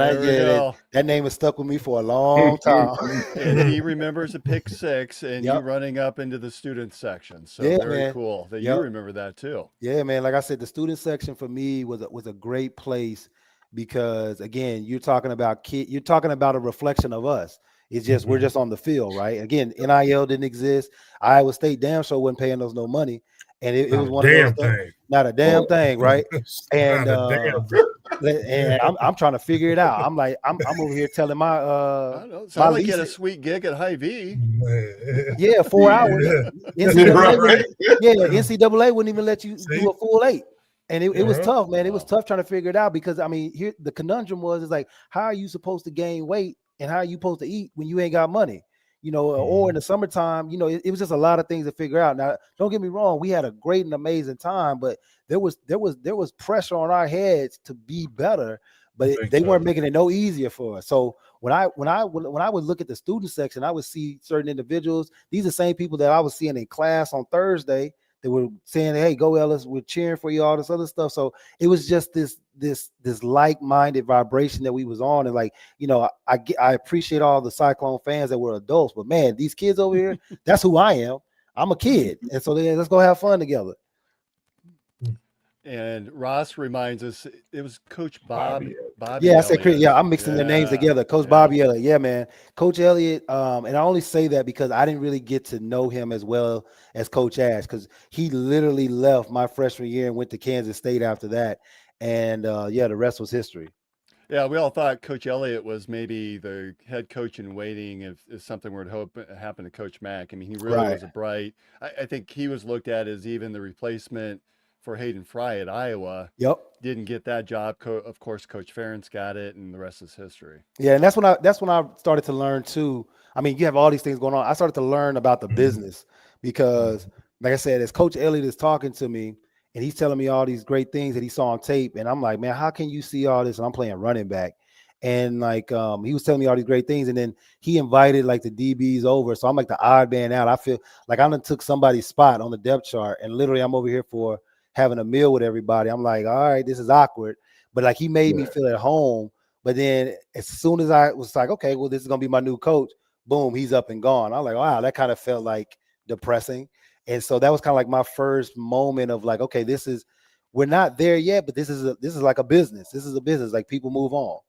That name has stuck with me for a long time.
And he remembers a pick six and you running up into the student section. So very cool that you remember that too.
Yeah, man. Like I said, the student section for me was a great place because again, you're talking about a reflection of us. It's just we're just on the field, right? Again, NIL didn't exist. Iowa State damn sure wasn't paying us no money. And it was one of those things. Not a damn thing, right? And I'm trying to figure it out. I'm like, I'm over here telling my
sound like you had a sweet gig at Hy-Vee.
Yeah, 4 hours. NCAA wouldn't even let you do a full 8. And it was tough, man. It was tough trying to figure it out because here the conundrum was like, how are you supposed to gain weight and how are you supposed to eat when you ain't got money? Or in the summertime, it was just a lot of things to figure out. Now, don't get me wrong, we had a great and amazing time, but there was pressure on our heads to be better, but they weren't making it no easier for us. So when I would look at the student section, I would see certain individuals. These are the same people that I was seeing in class on Thursday. They were saying, "Hey, go Ellis, we're cheering for you," all this other stuff. So it was just this like-minded vibration that we was on, and I appreciate all the Cyclone fans that were adults, but man, these kids over here, that's who I am. I'm a kid, and so then let's go have fun together.
And Ross reminds us it was Coach Bobby.
Yeah, I said, I'm mixing their names together. Coach Bobby Elliott. Yeah, man. Coach Elliott. And I only say that because I didn't really get to know him as well as Coach Ash because he literally left my freshman year and went to Kansas State after that. And the rest was history.
Yeah, we all thought Coach Elliott was maybe the head coach in waiting if something were to happen to Coach Mack. I mean, he really was a bright. I think he was looked at as even the replacement for Hayden Fry at Iowa.
Yep.
Didn't get that job. Of course, Coach Ferentz got it, and the rest is history.
Yeah, and that's when I started to learn too. I mean, you have all these things going on. I started to learn about the business because, like I said, as Coach Elliott is talking to me and he's telling me all these great things that he saw on tape, and I'm like, man, how can you see all this? And I'm playing running back. And he was telling me all these great things, and then he invited like the DBs over. So I'm like the odd man out. I feel like I done took somebody's spot on the depth chart, and literally I'm over here for having a meal with everybody. I'm like, all right, this is awkward. But like he made me feel at home. But then as soon as I was like, okay, well, this is gonna be my new coach, boom, he's up and gone. I'm like, wow, that kind of felt like depressing. And so that was kind of like my first moment of like, okay, we're not there yet, but this is like a business. This is a business. Like people move on.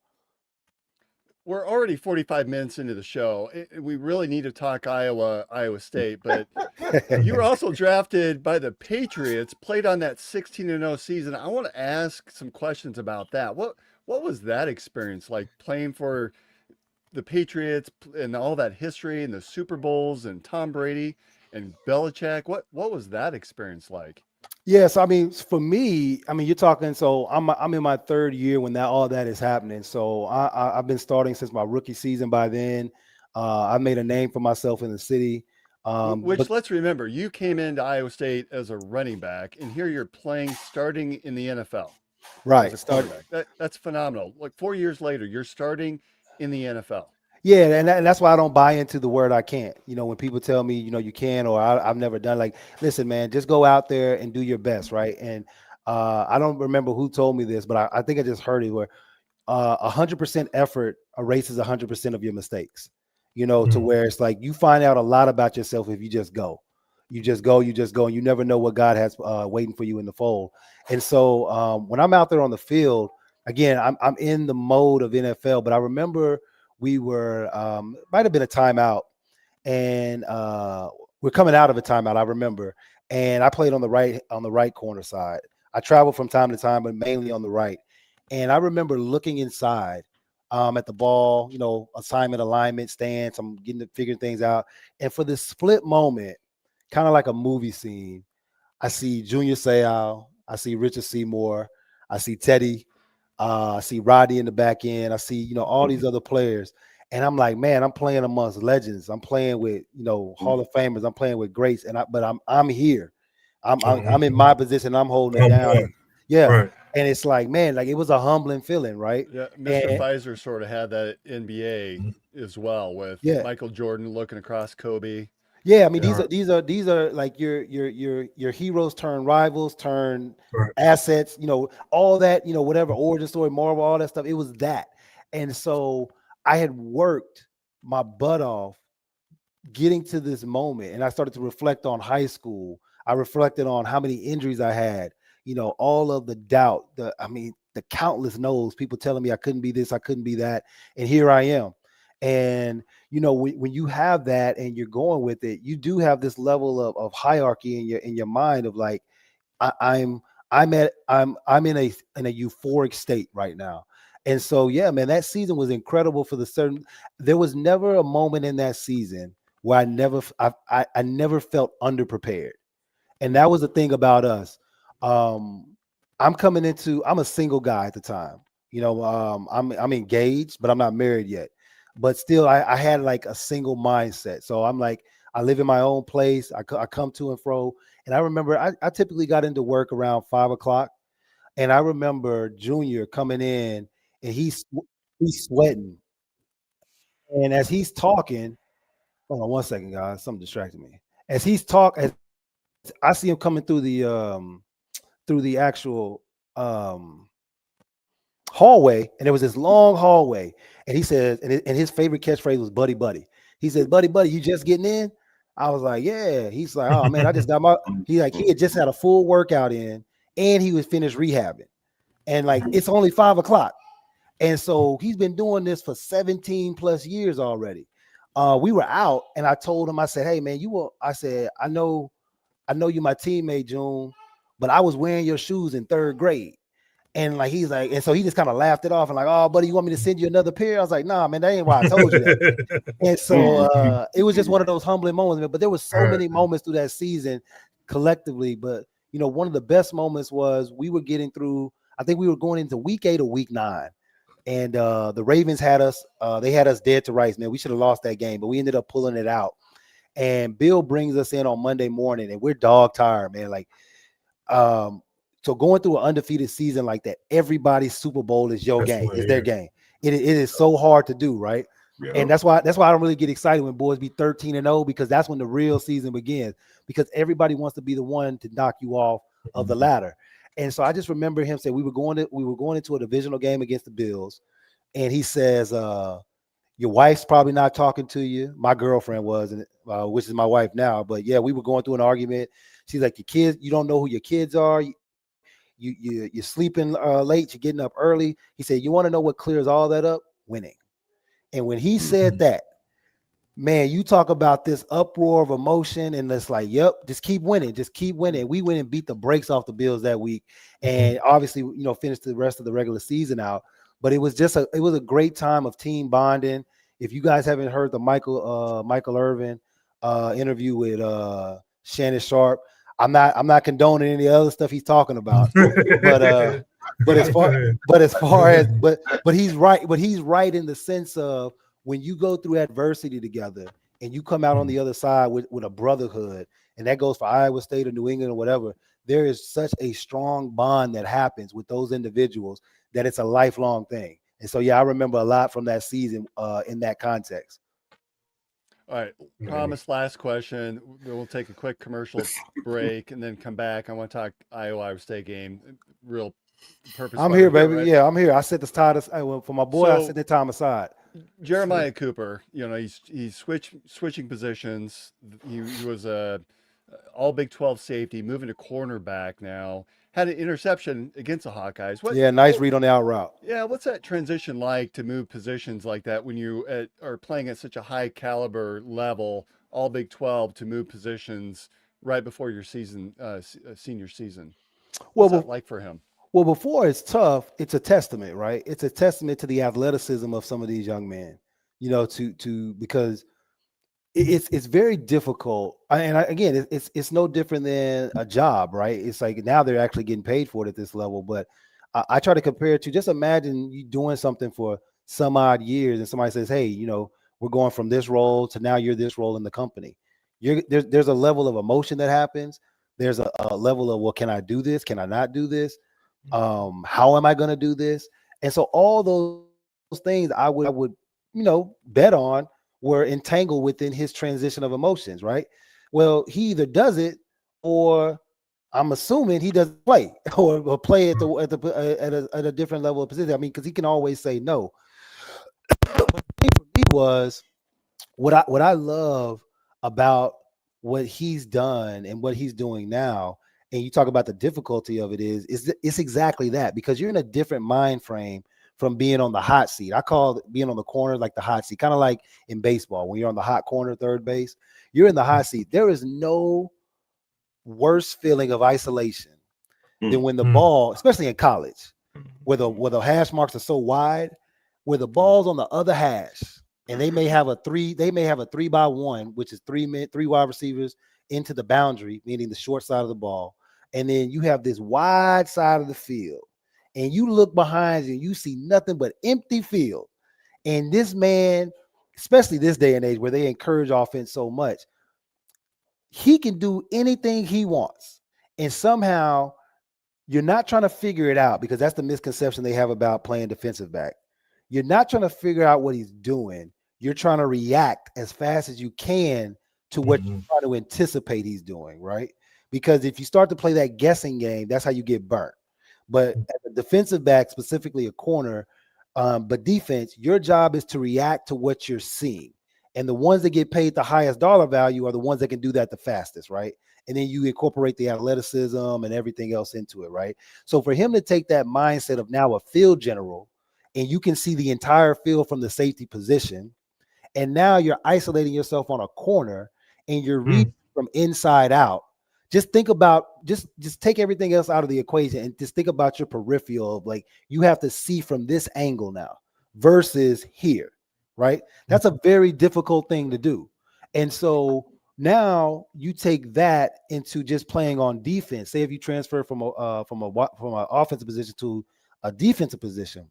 we're already 45 minutes into the show. We really need to talk Iowa State, but you were also drafted by the Patriots, played on that 16-0 season. I want to ask some questions about that. What was that experience like, playing for the Patriots and all that history and the Super Bowls and Tom Brady and Belichick? What was that experience like?
Yes, I mean, for me, I mean, you're talking. So I'm in my third year when all that is happening. So I've been starting since my rookie season. By then, I made a name for myself in the city.
Which,
But
let's remember, you came into Iowa State as a running back, and here you're playing starting in the NFL as
right,
a quarterback. That's phenomenal. Like 4 years later, you're starting in the NFL.
yeah, and that's why I don't buy into the word I can't. When people tell me, you can, or I've never done. Like, listen, man, just go out there and do your best, right? And I don't remember who told me this, but I think I just heard it where 100% effort erases 100% of your mistakes. To where it's like you find out a lot about yourself if you just go. You just go, and you never know what God has waiting for you in the fold. And so when I'm out there on the field, again, I'm in the mode of NFL, but I remember we were might have been a timeout, and we're coming out of a timeout. I remember, and I played on the right corner side. I traveled from time to time, but mainly on the right. And I remember looking inside at the ball, assignment, alignment, stance. I'm getting to figure things out. And for this split moment, kind of like a movie scene, I see Junior Seau, I see Richard Seymour, I see Teddy, I see Roddy in the back end. I see, all these other players. And I'm like, man, I'm playing amongst legends. I'm playing with, Hall of Famers. I'm playing with greats. But I'm here. I'm in my position. I'm holding it down. Yeah. Right. And it's like, man, like it was a humbling feeling, right?
Yeah, Mr. Pfizer sort of had that at NBA as well, with Michael Jordan looking across Kobe.
Yeah, I mean, these are like your heroes turn rivals, turn assets, all that, whatever origin story, Marvel, all that stuff. It was that. And so I had worked my butt off getting to this moment, and I started to reflect on high school. I reflected on how many injuries I had, all of the doubt, the countless no's, people telling me I couldn't be this, I couldn't be that. And here I am. And, when you have that and you're going with it, you do have this level of hierarchy in your mind of like, I'm in a euphoric state right now. And so, yeah, man, that season was incredible there was never a moment in that season where I never felt underprepared. And that was the thing about us. I'm a single guy at the time. I'm engaged, but I'm not married yet. But still, I had like a single mindset. So I'm like, I live in my own place. I come to and fro. And I remember I typically got into work around 5:00. And I remember Junior coming in and he's sweating. And as he's talking, hold on one second, guys. Something distracted me. As I see him coming through the actual hallway, and there was this long hallway, and he says, and his favorite catchphrase was "buddy, buddy." He said, "Buddy, buddy, you just getting in?" I was like, "Yeah." He's like, "Oh man, I just got he had just had a full workout in, and he was finished rehabbing, and like it's only 5:00, and so he's been doing this for 17 plus years already." We were out, and I told him, I said, "Hey man, I said, I know you're my teammate, June, but I was wearing your shoes in 3rd grade." And like he's like, and so he just kind of laughed it off and like, "Oh, buddy, you want me to send you another pair?" I was like, "Nah, man, that ain't why I told you that." And so it was just one of those humbling moments. But there was so many moments through that season collectively. But one of the best moments was we were getting through. I think we were going into week 8 or week 9, and the Ravens had us. They had us dead to rights, man. We should have lost that game, but we ended up pulling it out. And Bill brings us in on Monday morning, and we're dog tired, man. Like, so going through an undefeated season like that, everybody's Super Bowl is your game. It's their game. It is so hard to do, right? Yeah. And that's why I don't really get excited when boys be 13-0, because that's when the real season begins, because everybody wants to be the one to knock you off of the ladder. And so I just remember him saying we were going into a divisional game against the Bills, and he says, "Your wife's probably not talking to you." My girlfriend was, which is my wife now. But yeah, we were going through an argument. She's like, "Your kids, you don't know who your kids are. You're sleeping late. You're getting up early." He said, "You want to know what clears all that up? Winning." And when he said that, man, you talk about this uproar of emotion, and it's like, yep, just keep winning, just keep winning. We went and beat the brakes off the Bills that week, and obviously, finished the rest of the regular season out. But it was just it was a great time of team bonding. If you guys haven't heard the Michael Irvin interview with Shannon Sharp, I'm not condoning any other stuff he's talking about, but as far as he's right, he's right in the sense of, when you go through adversity together and you come out on the other side with a brotherhood, and that goes for Iowa State or New England or whatever, there is such a strong bond that happens with those individuals that it's a lifelong thing. And so, yeah, I remember a lot from that season in that context.
All right, promise last question. We'll take a quick commercial break and then come back. I want to talk Iowa State game. Real purpose.
I'm here, baby. Right? Yeah, I'm here. I set the time for my boy. I set the time aside.
Jeremiah Cooper, he's switching positions. He was a all Big 12 safety, moving to cornerback now. Had an interception against the Hawkeyes.
Nice read on the out route.
Yeah, what's that transition like to move positions like that when you are playing at such a high caliber level, all Big 12, to move positions right before your season, senior season? What's that like for him?
Well, before it's tough, it's a testament, right? It's a testament to the athleticism of some of these young men, because it's very difficult. Again, it's no different than a job, right? It's like now they're actually getting paid for it at this level. But I try to compare it to, just imagine you doing something for some odd years and somebody says, hey, we're going from this role to now you're this role in the company. There's a level of emotion that happens. There's a level of, well, can I do this? Can I not do this? How am I going to do this? And so all those things I would bet on were entangled within his transition of emotions, right? Well, he either does it, or I'm assuming he doesn't play or play at a different level of position. I mean, because he can always say no. But the thing for me was what I love about what he's done and what he's doing now. And you talk about the difficulty of it it's exactly that, because you're in a different mind frame from being on the hot seat. I call being on the corner like the hot seat, kind of like in baseball when you're on the hot corner, third base. You're in the hot seat. There is no worse feeling of isolation than when the ball, especially in college, where the hash marks are so wide, where the ball's on the other hash, and they may have a 3-by-1, which is three wide receivers into the boundary, meaning the short side of the ball. And then you have this wide side of the field, and you look behind you, you see nothing but empty field. And this man, especially this day and age where they encourage offense so much, he can do anything he wants. And somehow you're not trying to figure it out, because that's the misconception they have about playing defensive back. You're not trying to figure out what he's doing. You're trying to react as fast as you can to what you're trying to anticipate he's doing, right? Because if you start to play that guessing game, that's how you get burnt. But as a defensive back, specifically a corner, but defense, your job is to react to what you're seeing. And the ones that get paid the highest dollar value are the ones that can do that the fastest, right? And then you incorporate the athleticism and everything else into it, right? So for him to take that mindset of now a field general, and you can see the entire field from the safety position, and now you're isolating yourself on a corner and you're reading from inside out. Just think about, just take everything else out of the equation and just think about your peripheral of, like, you have to see from this angle now versus here, right? That's a very difficult thing to do. And so now you take that into just playing on defense. Say if you transfer from an offensive position to a defensive position,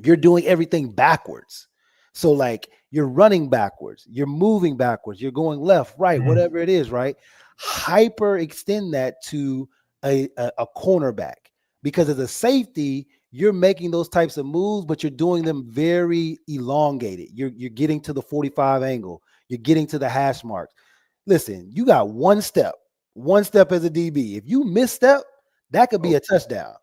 you're doing everything backwards. So like you're running backwards, you're moving backwards, you're going left, right, whatever it is, right? Hyper extend that to a cornerback, because as a safety, you're making those types of moves, but you're doing them very elongated. You're getting to the 45 angle, you're getting to the hash marks. Listen, you got one step as a DB. If you misstep, that could be a touchdown.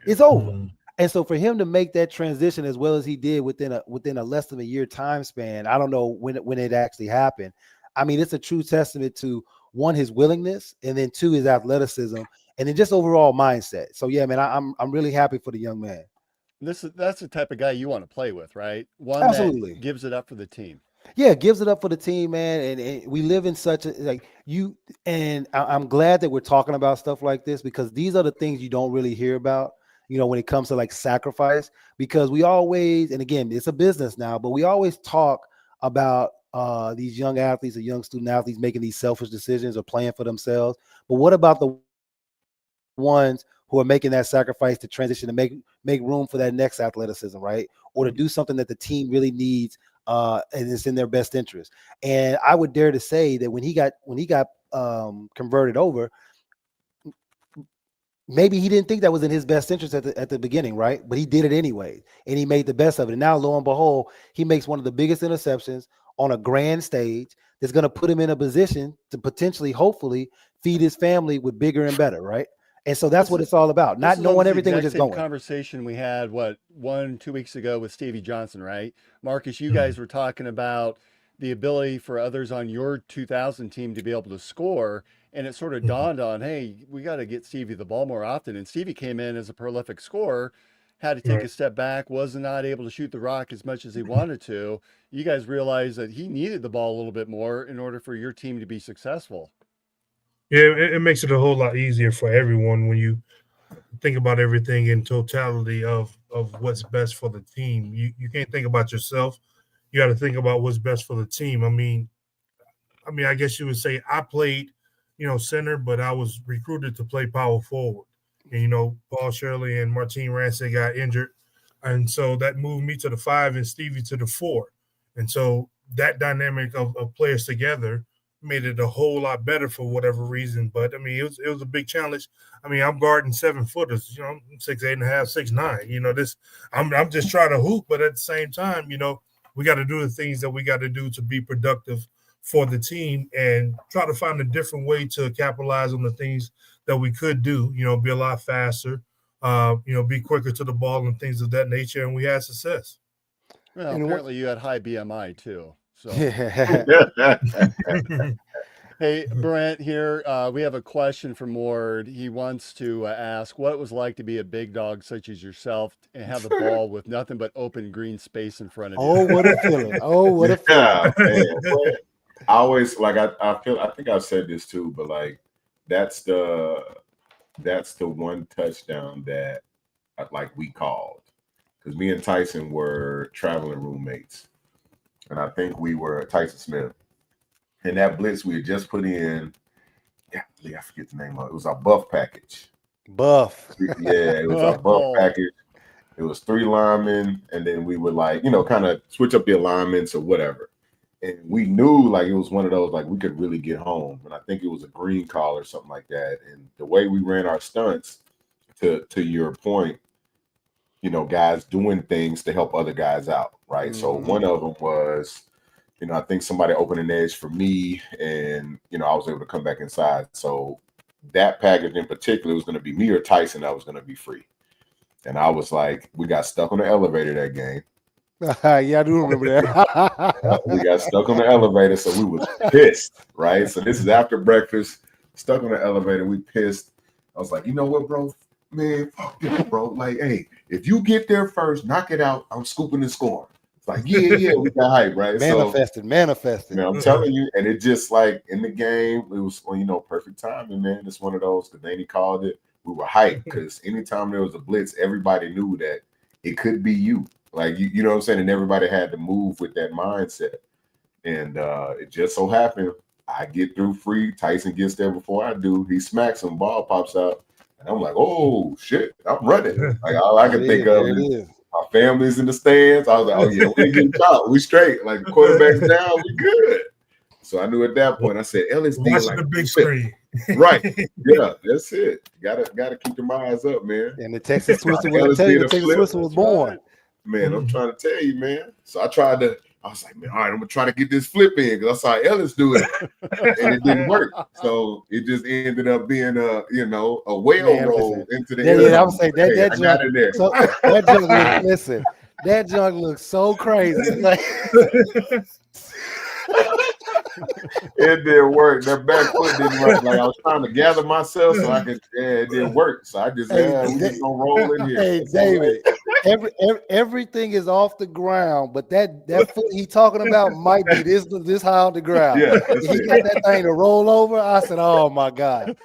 It's over. And so for him to make that transition as well as he did within a less than a year time span, I don't know when it actually happened. I mean, it's a true testament to, one, his willingness, and then two, his athleticism, and then just overall mindset. So yeah, man, I'm really happy for the young man.
That's the type of guy you want to play with, right? One
Absolutely.
that gives it up for the team.
Yeah, gives it up for the team, man. And we live in such a I'm glad that we're talking about stuff like this, because these are the things you don't really hear about, when it comes to like sacrifice, because we always, and again, it's a business now, but we always talk about these young athletes or young student athletes making these selfish decisions or playing for themselves. But what about the ones who are making that sacrifice to transition to make room for that next athleticism, right? Or to do something that the team really needs, and it's in their best interest. And I would dare to say that when he got converted over, maybe he didn't think that was in his best interest at the beginning, right? But he did it anyway, and he made the best of it. And now, lo and behold, he makes one of the biggest interceptions on a grand stage that's going to put him in a position to potentially, hopefully, feed his family with bigger and better, right? And so that's what it's all about. Not knowing everything, we're just going.
Conversation we had 2 weeks ago with Stevie Johnson, right? Marcus, you guys were talking about the ability for others on your 2000 team to be able to score, and it sort of dawned on, hey, we got to get Stevie the ball more often. And Stevie came in as a prolific scorer, had to take a step back, was not able to shoot the rock as much as he wanted to. You guys realized that he needed the ball a little bit more in order for your team to be successful.
Yeah, it makes it a whole lot easier for everyone when you think about everything in totality of what's best for the team. You can't think about yourself. You got to think about what's best for the team. I mean, I guess you would say I played, center, but I was recruited to play power forward. And, Paul Shirley and Martine Ransom got injured. And so that moved me to the 5 and Stevie to the 4. And so that dynamic of players together made it a whole lot better for whatever reason. But it was a big challenge. I'm guarding 7-footers, I'm 6'8.5", 6'9". I'm just trying to hoop, but at the same time, we got to do the things that we got to do to be productive for the team and try to find a different way to capitalize on the things that we could do, be a lot faster, be quicker to the ball and things of that nature. And we had success.
Well, and apparently you had high BMI too. So. Hey, Brent here. We have a question from Ward. He wants to ask what it was like to be a big dog such as yourself and have the ball with nothing but open green space in front of you.
Oh, what a feeling. Oh, what a feeling.
Man. I always I think I've said this too, but like that's the one touchdown that we called, because me and Tyson were traveling roommates. And I think we were Tyson Smith. And that blitz we had just put in, I forget the name of it. It was our buff package.
Buff.
Yeah, it was our buff package. It was 3 linemen, and then we would kind of switch up the alignments or whatever. And we knew it was one of those we could really get home. And I think it was a green call or something like that. And the way we ran our stunts, to your point, guys doing things to help other guys out, right? Mm-hmm. So one of them was, I think somebody opened an edge for me, and I was able to come back inside. So that package in particular was going to be me or Tyson that was going to be free. And I was we got stuck on the elevator that game.
Yeah, I do remember that.
We got stuck on the elevator, so we was pissed, right? So this is after breakfast, stuck on the elevator, we pissed. I was like, you know what, bro? Man, fuck this, bro. Hey, if you get there first, knock it out. I'm scooping and scoring. It's yeah, we got hype, right?
Manifested.
Man, I'm telling you, and it just in the game, it was perfect timing, man. It's one of those, because Danny called it. We were hyped because anytime there was a blitz, everybody knew that it could be you. You know what I'm saying? And everybody had to move with that mindset. And it just so happened, I get through free. Tyson gets there before I do. He smacks him, ball pops out. And I'm like, oh, shit, I'm running. All I can think of is our family's in the stands. I was like, oh, yeah, we ain't getting shot. We straight. The quarterback's down, we good. So I knew at that point, I said, Ellis,
watching the big screen.
Right. Yeah, that's it. Gotta keep your eyes up, man.
And the Texas Twister was born.
Man, I'm trying to tell you, man. So I was like, man, all right, I'm gonna try to get this flip in, because I saw Ellis do it, and it didn't work. So it just ended up being a whale roll into the
end. I would say that junk. So, that junk listen, that junk looks so crazy.
It didn't work. That back foot didn't work. Like I was trying to gather myself so I could. Yeah, it didn't work. So I just said, we just gonna roll in here.
Hey,
That's all right.
David, everything is off the ground, but that foot he talking about might be this high on the ground.
Yeah,
If he got that thing to roll over, I said, "Oh my God."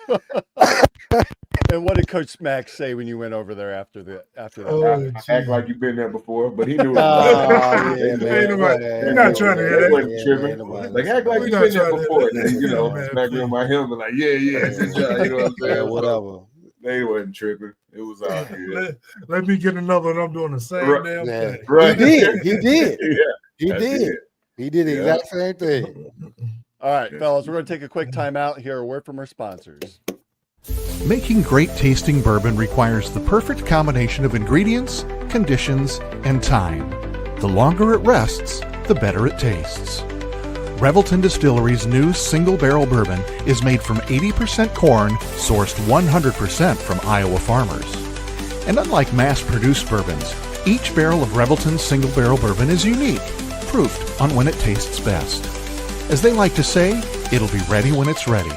And what did Coach Mack say when you went over there after that?
Oh,
Act like you've been there before, but he knew it.
Oh,
was
yeah,
Ain't
man.
nobody-
Whatever.
you're not trying to hear
They
that.
wasn't
Yeah,
tripping.
man, nobody
Like act like
We're
you've
not
been there
trying to
before.
hear
And then,
that. Man,
smack me on my helmet like, yeah, good job. You know what I'm saying?
Yeah,
So
whatever.
they wasn't tripping. It was all good.
let me get another one. I'm doing the same
Right.
damn
Yeah.
thing.
Right.
He did.
Yeah.
He
I
did.
did.
He did the
Yeah.
exact same thing.
All right,
Yes.
fellas, we're going to take a quick time out here. A word from our sponsors.
Making great tasting bourbon requires the perfect combination of ingredients, conditions, and time. The longer it rests, the better it tastes. Revelton Distillery's new single barrel bourbon is made from 80% corn, sourced 100% from Iowa farmers. And unlike mass-produced bourbons, each barrel of Revelton's single barrel bourbon is unique, proofed on when it tastes best. As they like to say, it'll be ready when it's ready.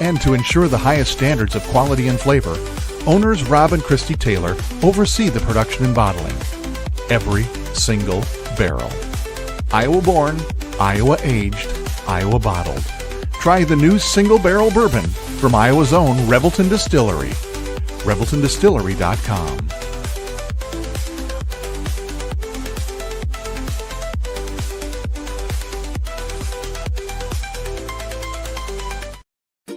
And to ensure the highest standards of quality and flavor, owners Rob and Christy Taylor oversee the production and bottling. Every single barrel. Iowa born, Iowa aged, Iowa bottled. Try the new single barrel bourbon from Iowa's own Revelton Distillery. ReveltonDistillery.com.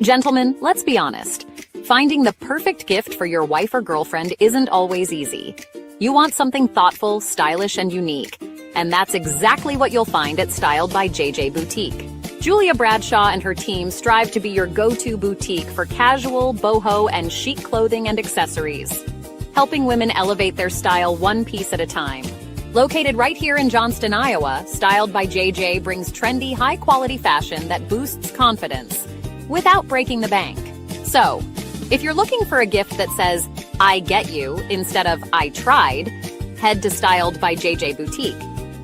Gentlemen, let's be honest. Finding the perfect gift for your wife or girlfriend isn't always easy. You want something thoughtful, stylish, and unique. And that's exactly what you'll find at Styled by JJ Boutique. Julia Bradshaw and her team strive to be your go-to boutique for casual, boho, and chic clothing and accessories, helping women elevate their style one piece at a time. Located right here in Johnston, Iowa, Styled by JJ brings trendy, high-quality fashion that boosts confidence without breaking the bank. So, if you're looking for a gift that says, I get you, instead of I tried, head to Styled by JJ Boutique,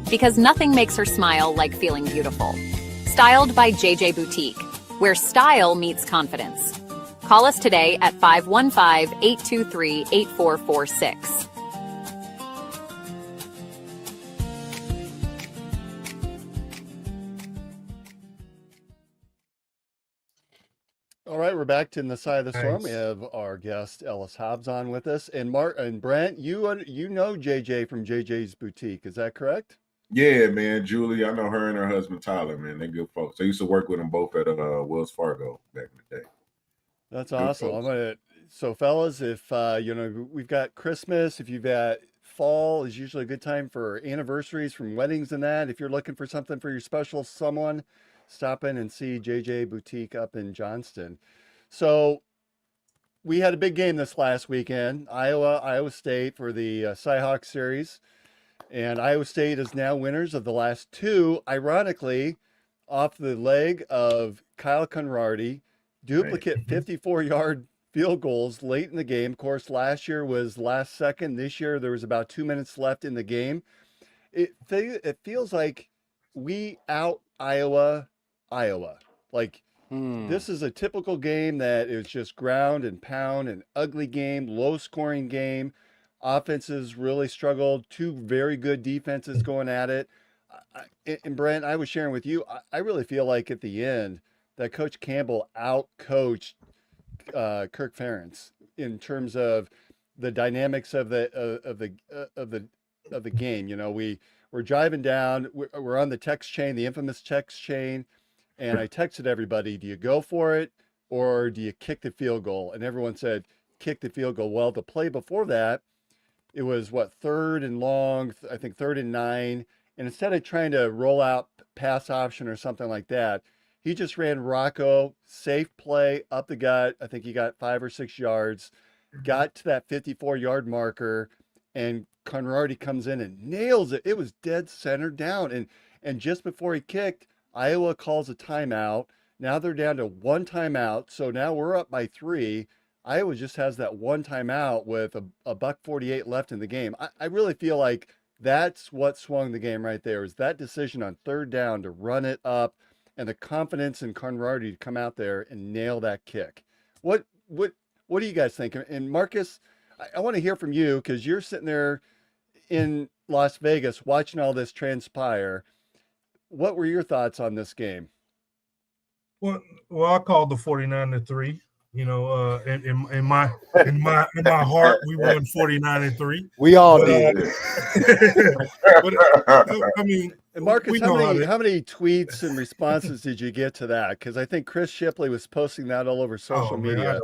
because nothing makes her smile like feeling beautiful. Styled by JJ Boutique, where style meets confidence. Call us today at 515-823-8446.
All right, we're back to In the Side of the Storm. We
Nice.
have our guest Ellis Hobbs on with us, and Mark and Brent. You know JJ from JJ's Boutique, is that correct?
Yeah, man. Julie, I know her and her husband Tyler, man. They're good folks. I used to work with them both at Wells Fargo back in the day.
That's
Good
awesome.
folks.
So fellas, if we've got Christmas, if you've got fall is usually a good time for anniversaries from weddings and that. If you're looking for something for your special someone, stop in and see JJ Boutique up in Johnston. So we had a big game this last weekend, Iowa State for the Cyhawk series. And Iowa State is now winners of the last two, ironically, off the leg of Kyle Conradi, duplicate 54-yard field goals late in the game. Of course, last year was last second. This year, there was about 2 minutes left in the game. It feels like we out Iowa. Like, this is a typical game that is just ground and pound, an ugly game, low-scoring game. Offenses really struggled. Two very good defenses going at it. And Brent, I was sharing with you, I really feel like at the end that Coach Campbell out-coached Kirk Ferentz in terms of the dynamics of the game. You know, we're driving down. We're on the text chain, the infamous text chain, and I texted everybody, "Do you go for it or do you kick the field goal?" And everyone said, "Kick the field goal." Well, the play before that, it was third and long, I think 3rd and 9. And instead of trying to roll out pass option or something like that, he just ran Rocco, safe play up the gut. I think he got 5 or 6 yards, got to that 54-yard marker, and Conradi comes in and nails it. It was dead center down. And just before he kicked, Iowa calls a timeout. Now they're down to 1 timeout. So now we're up by 3. Iowa just has that 1 timeout with a $1:48 left in the game. I really feel like that's what swung the game right there, is that decision on 3rd down to run it up. and the confidence and camaraderie to come out there and nail that kick. What do you guys think? And Marcus, I want to hear from you because you're sitting there in Las Vegas watching all this transpire. What were your thoughts on this game?
Well, I called the 49-3. You know, in my heart, we won 49-3.
We all did.
But I mean,
and Marcus, how many tweets and responses did you get to that? Because I think Chris Shipley was posting that all over social media.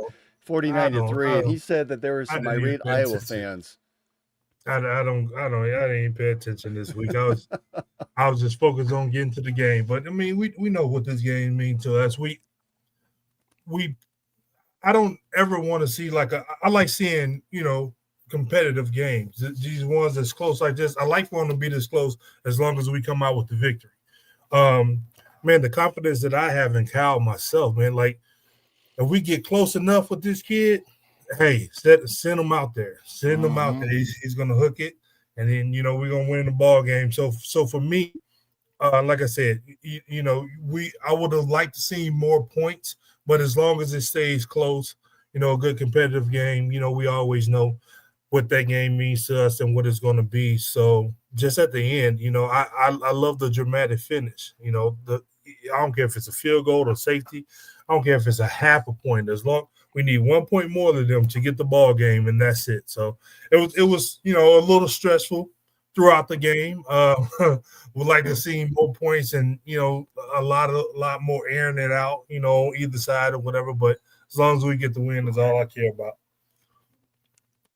49-3, and he said that there were some irate Iowa fans.
I didn't pay attention this week. I was just focused on getting to the game. But I mean, we know what this game means to us. I don't ever want to see I like seeing, competitive games. These ones that's close like this. I like for them to be this close as long as we come out with the victory. Man, the confidence that I have in Cal myself, man, like if we get close enough with this kid, hey, send him out there. Send him out there. He's gonna hook it, and then we're gonna win the ball game. So for me, like I said, I would have liked to see more points, but as long as it stays close, a good competitive game, we always know what that game means to us and what it's going to be. So just at the end, I love the dramatic finish. I don't care if it's a field goal or safety. I don't care if it's a half a point. As long we need 1 point more than them to get the ball game, and that's it. So it was a little stressful throughout the game. Would like to see more points and a lot more airing it out, either side or whatever. But as long as we get the win, is all I care about.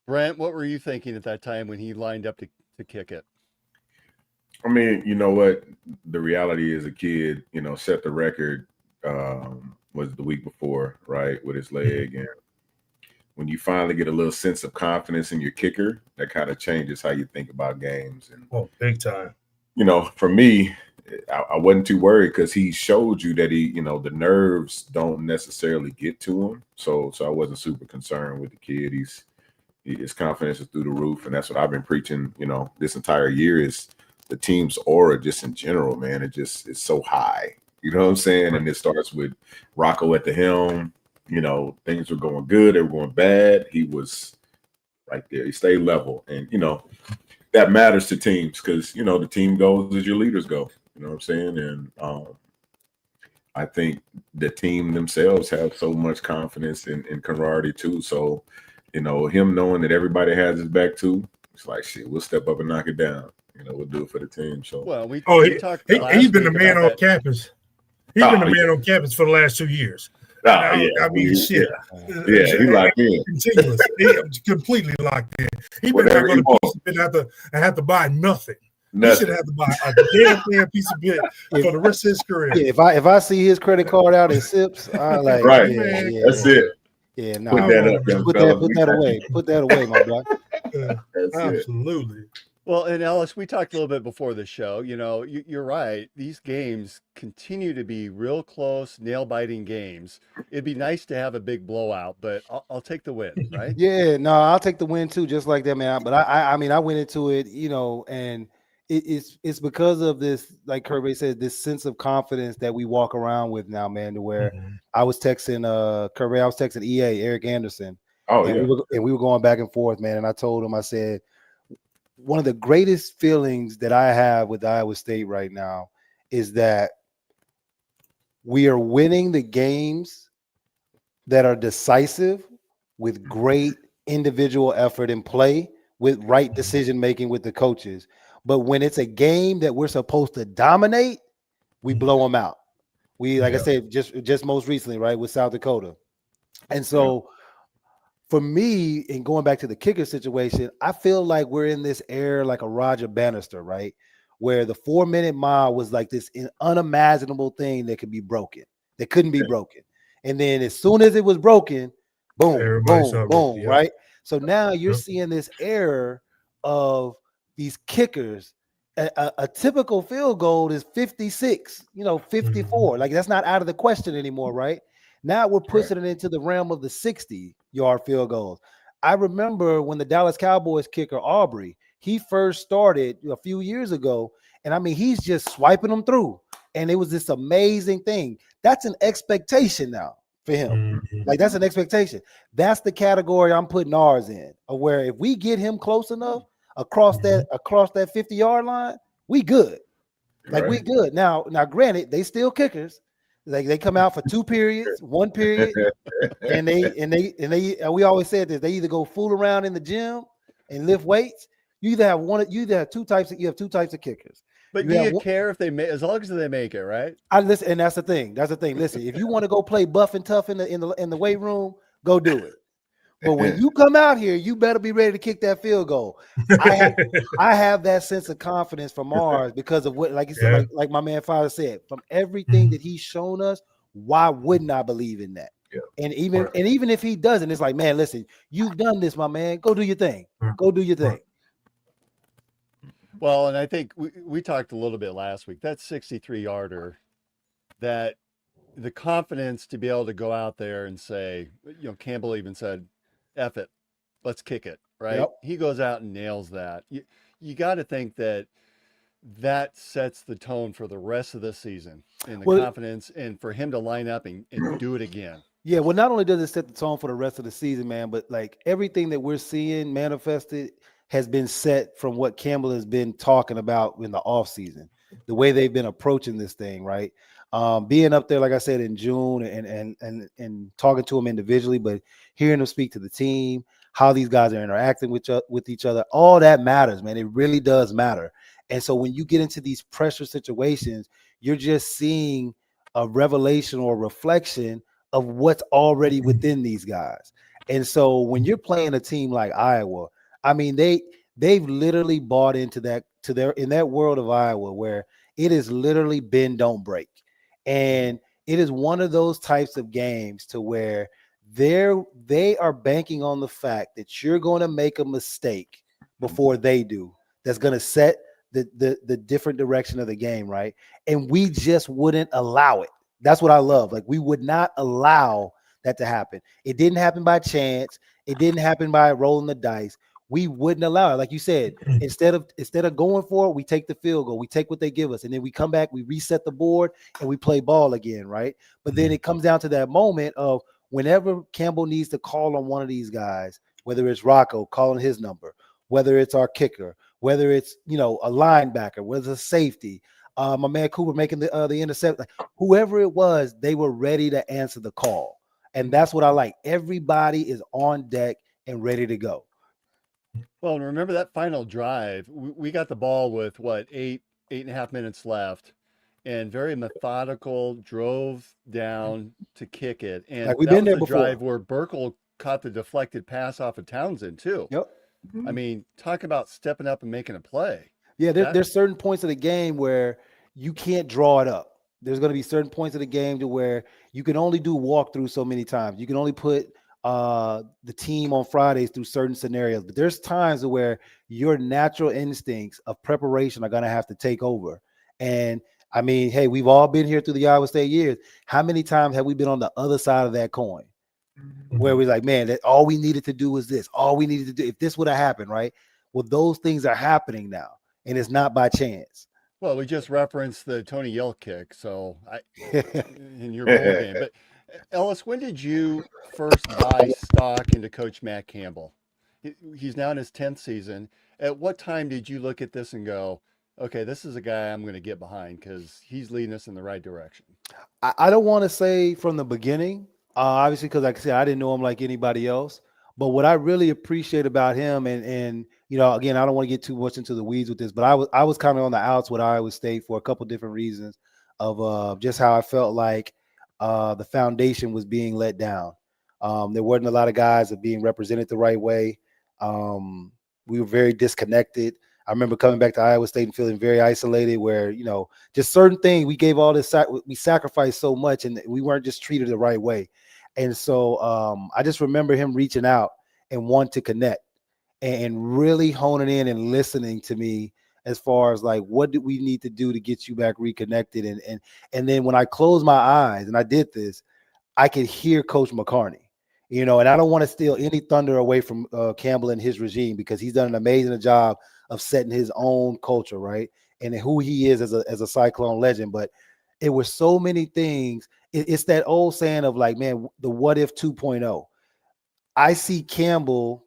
Brent, what were you thinking at that time when he lined up to kick it?
I mean, you know what? The reality is, a kid, set the record. Was the week before, right, with his leg, and when you finally get a little sense of confidence in your kicker, that kind of changes how you think about games. And
big time.
For me, I wasn't too worried because he showed you that the nerves don't necessarily get to him. So I wasn't super concerned with the kid. His confidence is through the roof, and that's what I've been preaching. This entire year is the team's aura, just in general, man. It's so high. You know what I'm saying? And it starts with Rocco at the helm. Things were going good. They were going bad. He was right there. He stayed level. And, that matters to teams because, the team goes as your leaders go. You know what I'm saying? And I think the team themselves have so much confidence and camaraderie too. So, him knowing that everybody has his back too, it's like, shit, we'll step up and knock it down. We'll do it for the team. So,
well, we talked.
He's been the man on campus. He's been the man on campus for the last 2 years.
I
mean, shit.
Yeah, he's locked in.
Continuous. He's completely locked in. He's been not going to have to buy nothing. He should have to buy a damn piece of bit for the rest of his career.
Yeah, if I see his credit card out in sips, I like
right.
Yeah,
that's it.
Yeah, no.
Put that up,
put that away. Put that away, my boy.
Absolutely.
Well, and Ellis, we talked a little bit before the show. You're right. These games continue to be real close, nail-biting games. It'd be nice to have a big blowout, but I'll take the win, right?
Yeah, no, I'll take the win too, just like that, man. But I mean, I went into it, and it's because of this, like Kirby said, this sense of confidence that we walk around with now, man. To where I was texting Kirby, I was texting EA Eric Anderson.
Oh,
and
yeah.
we were going back and forth, man. And I told him, I said, one of the greatest feelings that I have with Iowa State right now is that we are winning the games that are decisive with great individual effort and play, with right decision making with the coaches. But when it's a game that we're supposed to dominate, we blow them out. I said, just most recently, right, with South Dakota. And so for me, in going back to the kicker situation, I feel like we're in this era like a Roger Bannister, right? Where the 4-minute mile was like this unimaginable thing that could be broken, that couldn't be broken. And then as soon as it was broken, boom, boom, right? So now you're seeing this era of these kickers. A typical field goal is 56, 54. Like, that's not out of the question anymore, right? Now we're pushing it into the realm of the 60-yard field goals. I remember when the Dallas Cowboys kicker Aubrey, he first started a few years ago, and I mean, he's just swiping them through. And it was this amazing thing. That's an expectation now for him. Like, that's an expectation. That's the category I'm putting ours in, of where if we get him close enough across that 50-yard line, we good. Like, we good. Now, granted, they still kickers. Like, they come out for 2 periods, 1 period, and we always said this, they either go fool around in the gym and lift weights. You have two types of kickers.
But do you care if they make, as long as they make it, right?
Listen, and that's the thing. Listen, if you want to go play buff and tough in the weight room, go do it. But when you come out here, you better be ready to kick that field goal. I have that sense of confidence from ours because of what, like you said, like my man Father said, from everything that he's shown us. Why wouldn't I believe in that? Yeah. And even if he doesn't, it's like, man, listen, you've done this, my man. Go do your thing. Go do your thing.
Well, and I think we talked a little bit last week. That 63-yarder, that the confidence to be able to go out there and say, Campbell even said, F it, let's kick it, right? Yep. He goes out and nails that. You got to think that sets the tone for the rest of the season, and the confidence, and for him to line up and do it again.
Yeah, well, not only does it set the tone for the rest of the season, man, but like everything that we're seeing manifested has been set from what Campbell has been talking about in the offseason, the way they've been approaching this thing, right? Being up there, like I said, in June and talking to them individually, but hearing them speak to the team, how these guys are interacting with each other, all that matters, man. It really does matter. And so when you get into these pressure situations, you're just seeing a revelation or a reflection of what's already within these guys. And so when you're playing a team like Iowa, I mean, they've literally bought into that, in that world of Iowa where it is literally bend, don't break. And it is one of those types of games to where they are banking on the fact that you're going to make a mistake before they do. That's going to set the different direction of the game, right? And we just wouldn't allow it. That's what I love. Like, we would not allow that to happen. It didn't happen by chance. It didn't happen by rolling the dice. We wouldn't allow it. Like you said, instead of going for it, we take the field goal. We take what they give us, and then we come back, we reset the board, and we play ball again, right? But then it comes down to that moment of whenever Campbell needs to call on one of these guys, whether it's Rocco calling his number, whether it's our kicker, whether it's a linebacker, whether it's a safety, my man Cooper making the intercept, like, whoever it was, they were ready to answer the call. And that's what I like. Everybody is on deck and ready to go.
Well, and remember that final drive, we got the ball with eight and a half minutes left, and very methodical, drove down to kick it. And
like we've been there before.
Drive where Burkle caught the deflected pass off of Townsend too.
Yep.
I mean, talk about stepping up and making a play.
Yeah, there's certain points of the game where you can't draw it up. There's going to be certain points of the game to where you can only do walkthrough so many times. You can only put the team on Fridays through certain scenarios. But there's times where your natural instincts of preparation are going to have to take over. And I mean, hey, we've all been here through the Iowa State years. How many times have we been on the other side of that coin? Where we're like, man, that all we needed to do was this. All we needed to do, if this would have happened, right? Well, those things are happening now, and it's not by chance.
Well, we just referenced the Tony Yell kick, so in your bowl game. But Ellis, when did you first buy stock into Coach Matt Campbell? He's now in his 10th season. At what time did you look at this and go, okay, this is a guy I'm going to get behind because he's leading us in the right direction?
I don't want to say from the beginning, obviously, because like I said, I didn't know him like anybody else. But what I really appreciate about him, and again, I don't want to get too much into the weeds with this, but I was kind of on the outs with Iowa State for a couple different reasons of just how I felt like the foundation was being let down. There wasn't a lot of guys that being represented the right way. We were very disconnected. I remember coming back to Iowa State and feeling very isolated where, just certain things, we gave all this, we sacrificed so much and we weren't just treated the right way. And so I just remember him reaching out and wanting to connect and really honing in and listening to me as far as like, what do we need to do to get you back reconnected? And then when I closed my eyes and I did this, I could hear Coach McCarney, and I don't want to steal any thunder away from Campbell and his regime because he's done an amazing job of setting his own culture, right? And who he is as a Cyclone legend. But it was so many things. It's that old saying of like, man, the what if 2.0. I see Campbell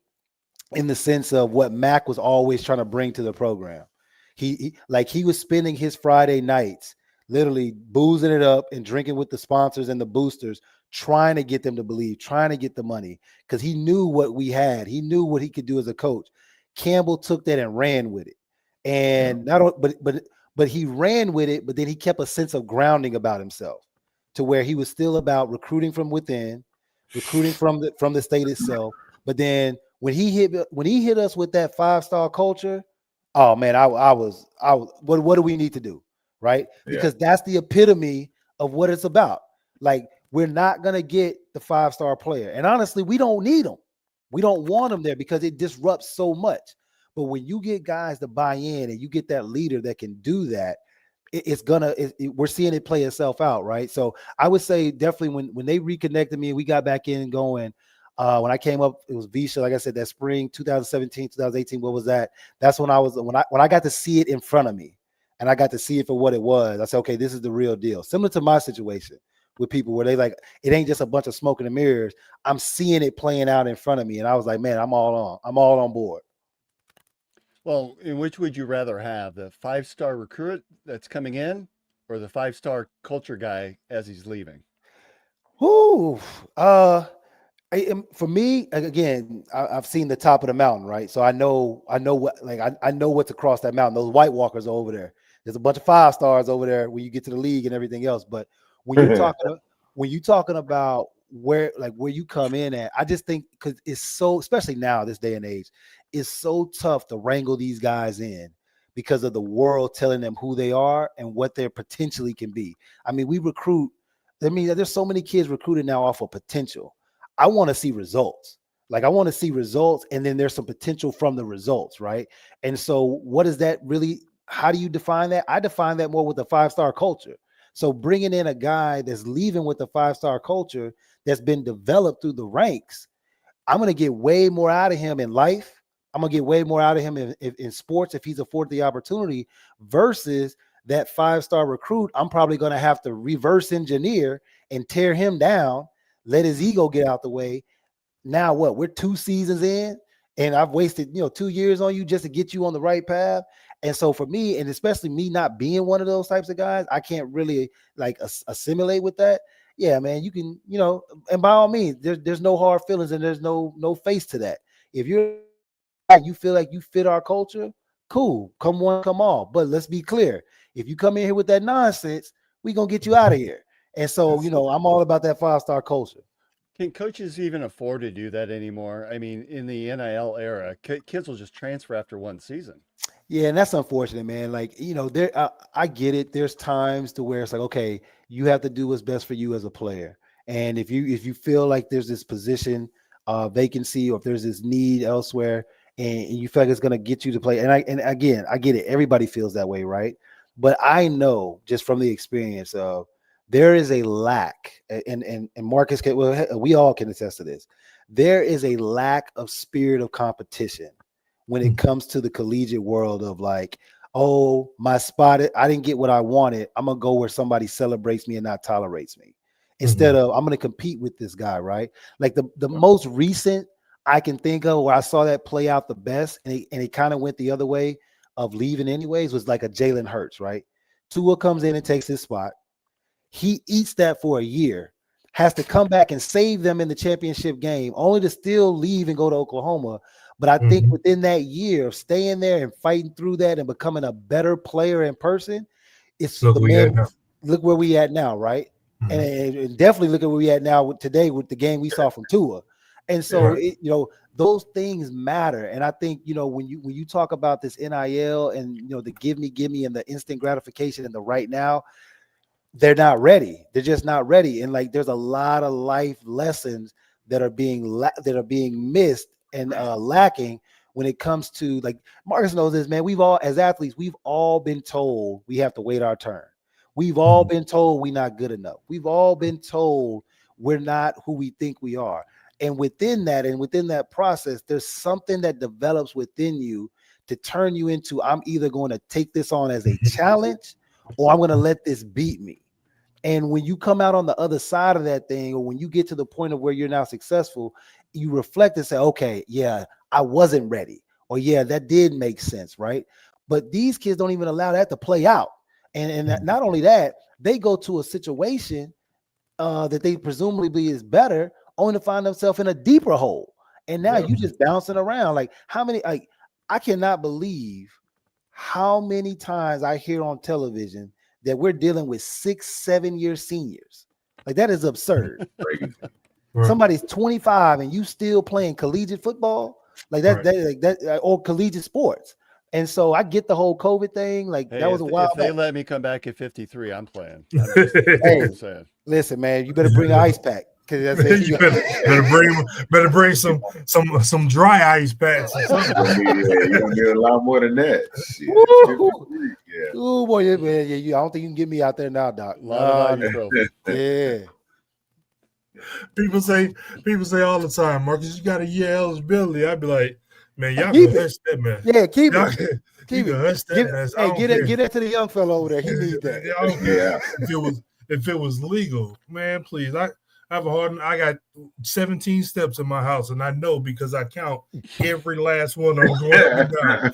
in the sense of what Mac was always trying to bring to the program. He was spending his Friday nights literally boozing it up and drinking with the sponsors and the boosters, trying to get them to believe, trying to get the money, because he knew what we had. He knew what he could do as a coach. Campbell took that and ran with it. And not but he ran with it, but then he kept a sense of grounding about himself to where he was still about recruiting from within, recruiting from the state itself. But then when he hit us with that 5-star culture, oh man, I was what do we need to do? Right? Because that's the epitome of what it's about. Like, we're not gonna get the 5-star player. And honestly, we don't need them. We don't want them there because it disrupts so much. But when you get guys to buy in and you get that leader that can do that, we're seeing it play itself out, right? So I would say definitely when they reconnected me and we got back in and going, when I came up, it was Visha, like I said, that spring 2017, 2018. What was that? That's when I got to see it in front of me and I got to see it for what it was. I said, okay, this is the real deal. Similar to my situation with people where they like, it ain't just a bunch of smoke in the mirrors. I'm seeing it playing out in front of me. And I was like, man, I'm all on board.
Well, in which would you rather have, the 5-star recruit that's coming in or the 5-star culture guy as he's leaving?
Ooh, for me, again, I've seen the top of the mountain, right? So I know I know what's across that mountain. Those White Walkers are over there. There's a bunch of 5-stars over there when you get to the league and everything else. But when you're talking about where you come in at, I just think because it's so, especially now this day and age, it's so tough to wrangle these guys in because of the world telling them who they are and what they potentially can be. I mean, we recruit. I mean, there's so many kids recruited now off of potential. I want to see results. Like, I want to see results, and then there's some potential from the results, right? And so what is that really? How do you define that? I define that more with the 5-star culture. So bringing in a guy that's leaving with the 5-star culture that's been developed through the ranks, I'm going to get way more out of him in life. I'm going to get way more out of him in sports if he's afforded the opportunity versus that 5-star recruit. I'm probably going to have to reverse engineer and tear him down, let his ego get out the way. Now what? We're 2 seasons in and I've wasted, 2 years on you just to get you on the right path. And so for me, and especially me not being one of those types of guys, I can't really assimilate with that. Yeah, man, you can, and by all means, there's no hard feelings and there's no face to that. If you feel like you fit our culture, cool, come one, come all. But let's be clear. If you come in here with that nonsense, we're going to get you out of here. And so, I'm all about that 5-star culture.
Can coaches even afford to do that anymore? I mean, in the NIL era, kids will just transfer after one season.
Yeah, and that's unfortunate, man. Like, I get it. There's times to where it's like, okay, you have to do what's best for you as a player. And if you feel like there's this position vacancy or if there's this need elsewhere and you feel like it's going to get you to play. And again, I get it. Everybody feels that way, right? But I know just from the experience of there is a lack, and Marcus we all can attest to this. There is a lack of spirit of competition when it comes to the collegiate world of like, oh, my spot, I didn't get what I wanted. I'm going to go where somebody celebrates me and not tolerates me. Instead of, I'm going to compete with this guy, right? Like the most recent I can think of where I saw that play out the best, and it kind of went the other way of leaving anyways, was like a Jalen Hurts, right? Tua comes in and takes his spot. He eats that for a year, has to come back and save them in the championship game, only to still leave and go to Oklahoma. But I think within that year of staying there and fighting through that and becoming a better player in person, it's look where we at now, right? And definitely look at where we at now today with the game we saw from Tua. And so, those things matter. And I think, when you talk about this NIL and, the give me and the instant gratification and the right now, they're not ready. They're just not ready. And like, there's a lot of life lessons that are being missed and lacking when it comes to, like, Marcus knows this, man. As athletes, we've all been told we have to wait our turn. We've all been told we're not good enough. We've all been told we're not who we think we are. And within that process, there's something that develops within you to turn you into, I'm either going to take this on as a challenge or I'm going to let this beat me. And when you come out on the other side of that thing, or when you get to the point of where you're now successful, you reflect and say, okay, yeah, I wasn't ready. Or yeah, that did make sense, right? But these kids don't even allow that to play out. And not only that, they go to a situation that they presumably is better, only to find themselves in a deeper hole. And now you just bouncing around. Like I cannot believe how many times I hear on television that we're dealing with 6-7 year seniors. Like that is absurd.
Crazy.
Right.
Somebody's 25 and you still playing collegiate football, like that, or collegiate sports. And so I get the whole COVID thing. Like
Hey,
that was a while
if they
back.
let me come back at 53, I'm playing. I'm just saying.
Listen, man, you better bring an ice pack.
You better bring some dry ice packs or something.
You don't need a lot more than that. Shit. Yeah.
Oh boy, yeah, man. Yeah, I don't think you can get me out there now, Doc.
A lot of ibuprofen.
Yeah.
People say all the time, Marcus, you got a year eligibility. I'd be like, man, y'all can hush that, man.
Yeah, keep
Y'all
it.
Keep it. Hush that, man.
Get that to the young fellow over there. He needs that.
If it was legal, man, please. I have a hard. I got 17 steps in my house, and I know because I count every last one I'm going up and down.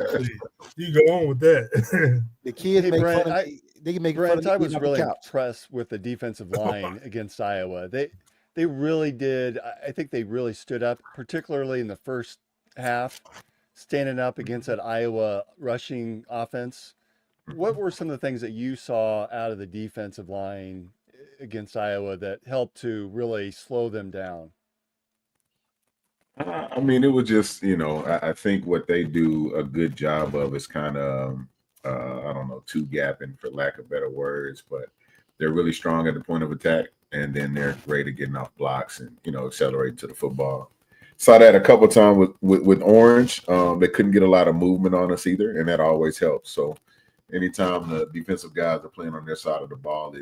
Please, you go on with that.
The kids make
Brent,
fun of. They can make
Brent,
fun
I
of.
was really impressed with the defensive line against Iowa. They really did. I think they really stood up, particularly in the first half, standing up against that Iowa rushing offense. What were some of the things that you saw out of the defensive line against Iowa that helped to really slow them down?
I mean, it was just, I think what they do a good job of is kind of, I don't know, two-gapping for lack of better words, but they're really strong at the point of attack, and then they're great at getting off blocks and, accelerating to the football. Saw that a couple of times with Orange. They couldn't get a lot of movement on us either, and that always helps. So anytime the defensive guys are playing on their side of the ball,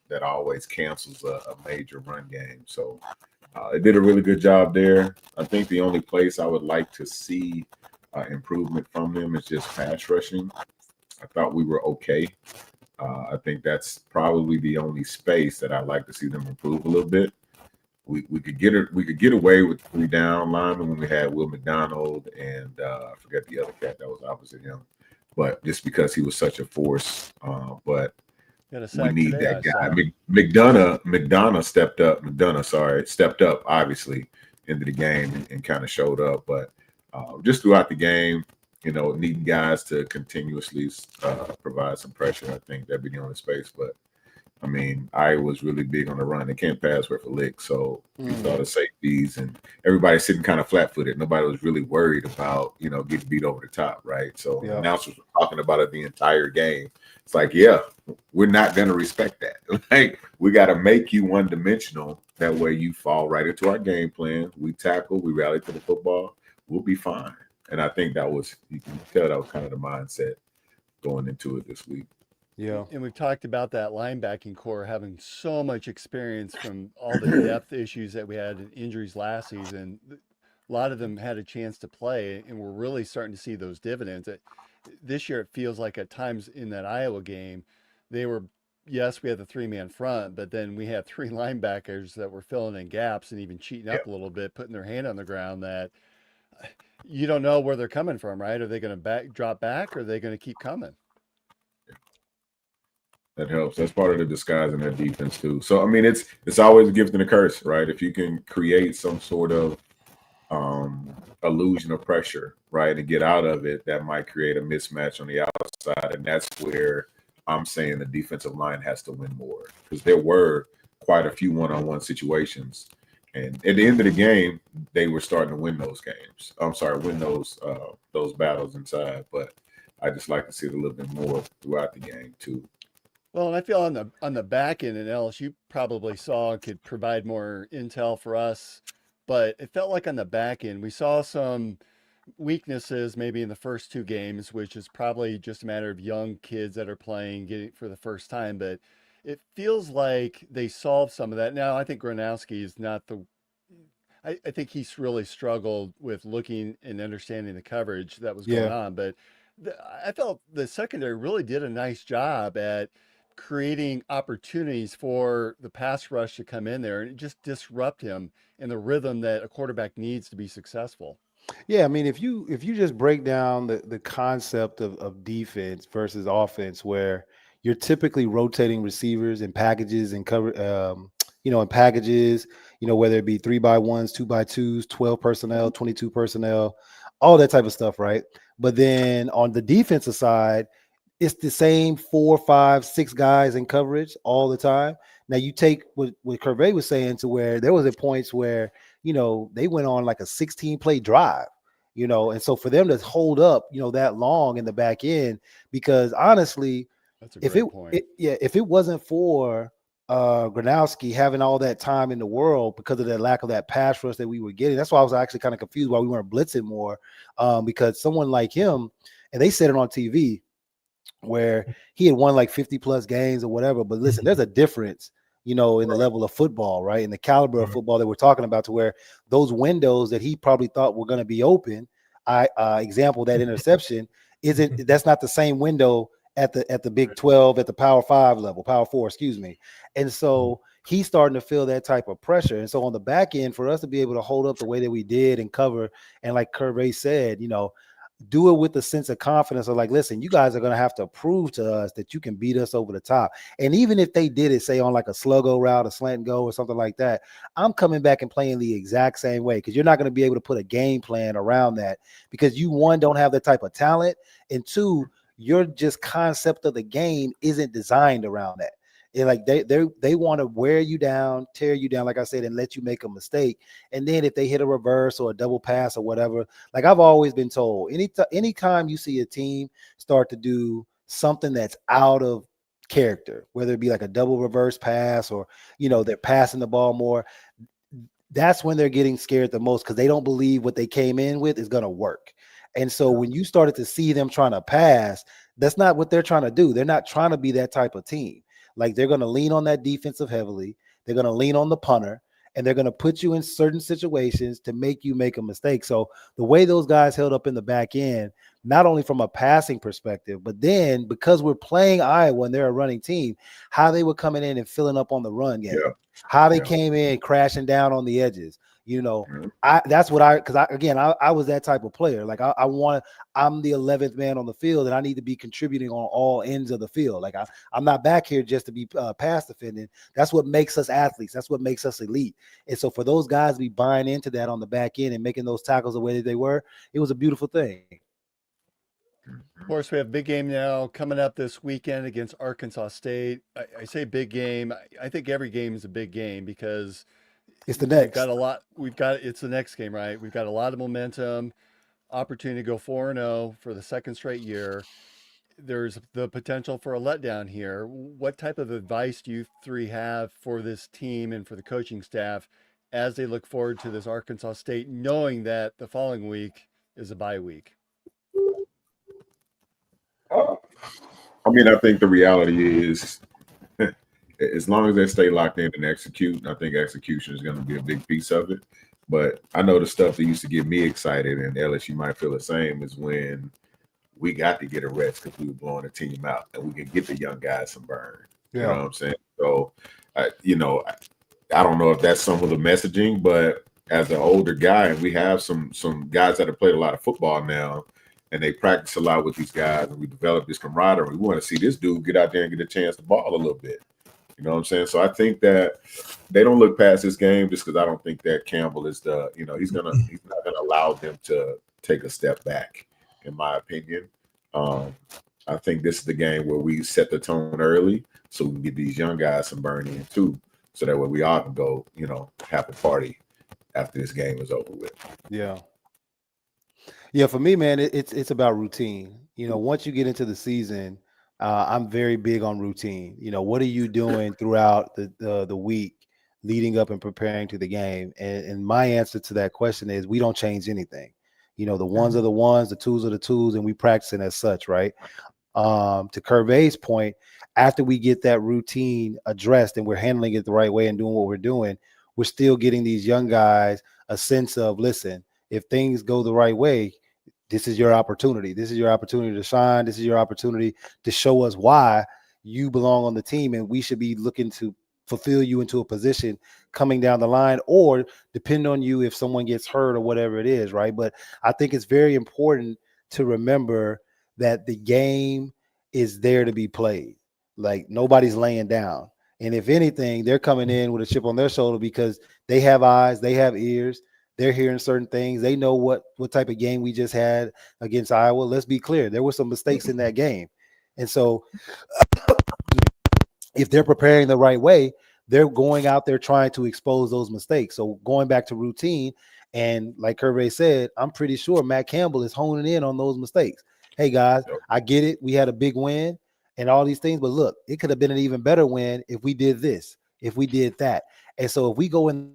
that always cancels a major run game. So it did a really good job there. I think the only place I would like to see improvement from them is just pass rushing. I thought we were okay. I think that's probably the only space that I'd like to see them improve a little bit. We could get away with 3 down linemen when we had Will McDonald and I forget the other cat that was opposite him, but just because he was such a force. But we need that guy. McDonough stepped up obviously into the game and kind of showed up, but just throughout the game, needing guys to continuously provide some pressure. I think that'd be the only space. But I mean, Iowa's really big on the run. They can't pass worth a lick. So you saw the safeties and everybody sitting kind of flat-footed. Nobody was really worried about, getting beat over the top, right? So announcers were talking about it the entire game. It's like, yeah, we're not going to respect that. Like, we got to make you one-dimensional. That way you fall right into our game plan. We tackle, we rally to the football. We'll be fine. And I think you can tell that was kind of the mindset going into it this week.
Yeah.
And we've talked about that linebacking core having so much experience from all the depth issues that we had in injuries last season. A lot of them had a chance to play, and we're really starting to see those dividends. This year, it feels like at times in that Iowa game, we had the 3-man front, but then we had 3 linebackers that were filling in gaps and even cheating up a little bit, putting their hand on the ground that you don't know where they're coming from, right? Are they going to drop back, or are they going to keep coming?
That helps. That's part of the disguise in that defense too. So I mean, it's always a gift and a curse, right? If you can create some sort of illusion of pressure, right, and get out of it, that might create a mismatch on the outside, and that's where I'm saying the defensive line has to win more, because there were quite a few one-on-one situations, and at the end of the game, they were starting to win those games. Win those battles inside. But I just like to see it a little bit more throughout the game too.
Well, and I feel on the back end, and Ellis, you probably saw and could provide more intel for us, but it felt like on the back end, we saw some weaknesses maybe in the first 2 games, which is probably just a matter of young kids that are playing, getting for the first time, but it feels like they solved some of that. Now, I think Gronowski is not I think he's really struggled with looking and understanding the coverage that was going on, but I felt the secondary really did a nice job at creating opportunities for the pass rush to come in there and just disrupt him in the rhythm that a quarterback needs to be successful.
Yeah, I mean, if you just break down the concept of defense versus offense, where you're typically rotating receivers and packages and cover, in packages, whether it be 3x1s, 2x2s, 12 personnel, 22 personnel, all that type of stuff, right? But then on the defensive side, it's the same 4, 5, 6 guys in coverage all the time. Now you take what Curvey was saying to where there was at points where they went on like a 16 play drive, and so for them to hold up, that long in the back end, because honestly,
That's a
if
great point.
if it wasn't for Gronowski having all that time in the world because of the lack of that pass rush that we were getting, that's why I was actually kind of confused why we weren't blitzing more, because someone like him, and they said it on TV, where he had won like 50 plus games or whatever. But listen, there's a difference, in the level of football, right? And the caliber of football that we're talking about, to where those windows that he probably thought were going to be open, example, that interception that's not the same window at the Big 12, at the Power 5 level, Power 4, excuse me. And so he's starting to feel that type of pressure. And so on the back end, for us to be able to hold up the way that we did and cover, and like Curvey said, do it with a sense of confidence of like, listen, you guys are going to have to prove to us that you can beat us over the top. And even if they did it, say on like a sluggo route, a slant and go or something like that, I'm coming back and playing the exact same way, because you're not going to be able to put a game plan around that, because you, one, don't have that type of talent, and two, your just concept of the game isn't designed around that. And like they want to wear you down, tear you down, like I said, and let you make a mistake. And then if they hit a reverse or a double pass or whatever, like I've always been told, anytime you see a team start to do something that's out of character, whether it be like a double reverse pass or they're passing the ball more, that's when they're getting scared the most, because they don't believe what they came in with is going to work. And so when you started to see them trying to pass, that's not what they're trying to do. They're not trying to be that type of team. Like, they're going to lean on that defensive heavily. They're going to lean on the punter, and they're going to put you in certain situations to make you make a mistake. So the way those guys held up in the back end, not only from a passing perspective, but then because we're playing Iowa and they're a running team, how they were coming in and filling up on the run game, how they came in crashing down on the edges. That's what because I was that type of player. Like I'm the 11th man on the field, and I need to be contributing on all ends of the field. Like I'm not back here just to be pass defending. That's what makes us athletes. That's what makes us elite. And so for those guys to be buying into that on the back end and making those tackles the way that they were, it was a beautiful thing.
Of course, we have a big game now coming up this weekend against Arkansas State. I say big game. I think every game is a big game because
it's the next.
It's the next game, right? We've got a lot of momentum, opportunity to go 4-0 for the second straight year. There's the potential for a letdown here. What type of advice do you three have for this team and for the coaching staff as they look forward to this Arkansas State, knowing that the following week is a bye week?
I think the reality is, as long as they stay locked in and execute, I think execution is going to be a big piece of it. But I know the stuff that used to get me excited, and Ellis, you might feel the same, is when we got to get a rest because we were blowing the team out, and we can get the young guys some burn. You know what I'm saying? So, I don't know if that's some of the messaging, but as an older guy, and we have some guys that have played a lot of football now, and they practice a lot with these guys, and we develop this camaraderie. We want to see this dude get out there and get a chance to ball a little bit. You know what I'm saying? So I think that they don't look past this game just because I don't think that Campbell is he's not gonna allow them to take a step back, in my opinion. I think this is the game where we set the tone early so we can get these young guys some burn in too, so that way we all can go, have a party after this game is over with.
Yeah, for me, man, it's about routine. Once you get into the season, I'm very big on routine. What are you doing throughout the week leading up and preparing to the game? And my answer to that question is we don't change anything. The ones are the ones, the twos are the twos, and we practicing as such, right? To Curvey's point, after we get that routine addressed and we're handling it the right way and doing what we're doing, we're still getting these young guys a sense of, listen, if things go the right way, this is your opportunity. This is your opportunity to shine. This is your opportunity to show us why, you belong on the team, and we should be looking to fulfill you into a position coming down the line, or depend on you if someone gets hurt or whatever it is, right? But I think it's very important to remember that the game is there to be played. Like, nobody's laying down. And if anything, they're coming in with a chip on their shoulder because they have eyes, they have ears, they're hearing certain things. They know what type of game we just had against Iowa. Let's be clear. There were some mistakes in that game. And so if they're preparing the right way, they're going out there trying to expose those mistakes. So going back to routine, and like Kirby said, I'm pretty sure Matt Campbell is honing in on those mistakes. Hey, guys, I get it. We had a big win and all these things, but look, it could have been an even better win if we did this, if we did that. And so if we go in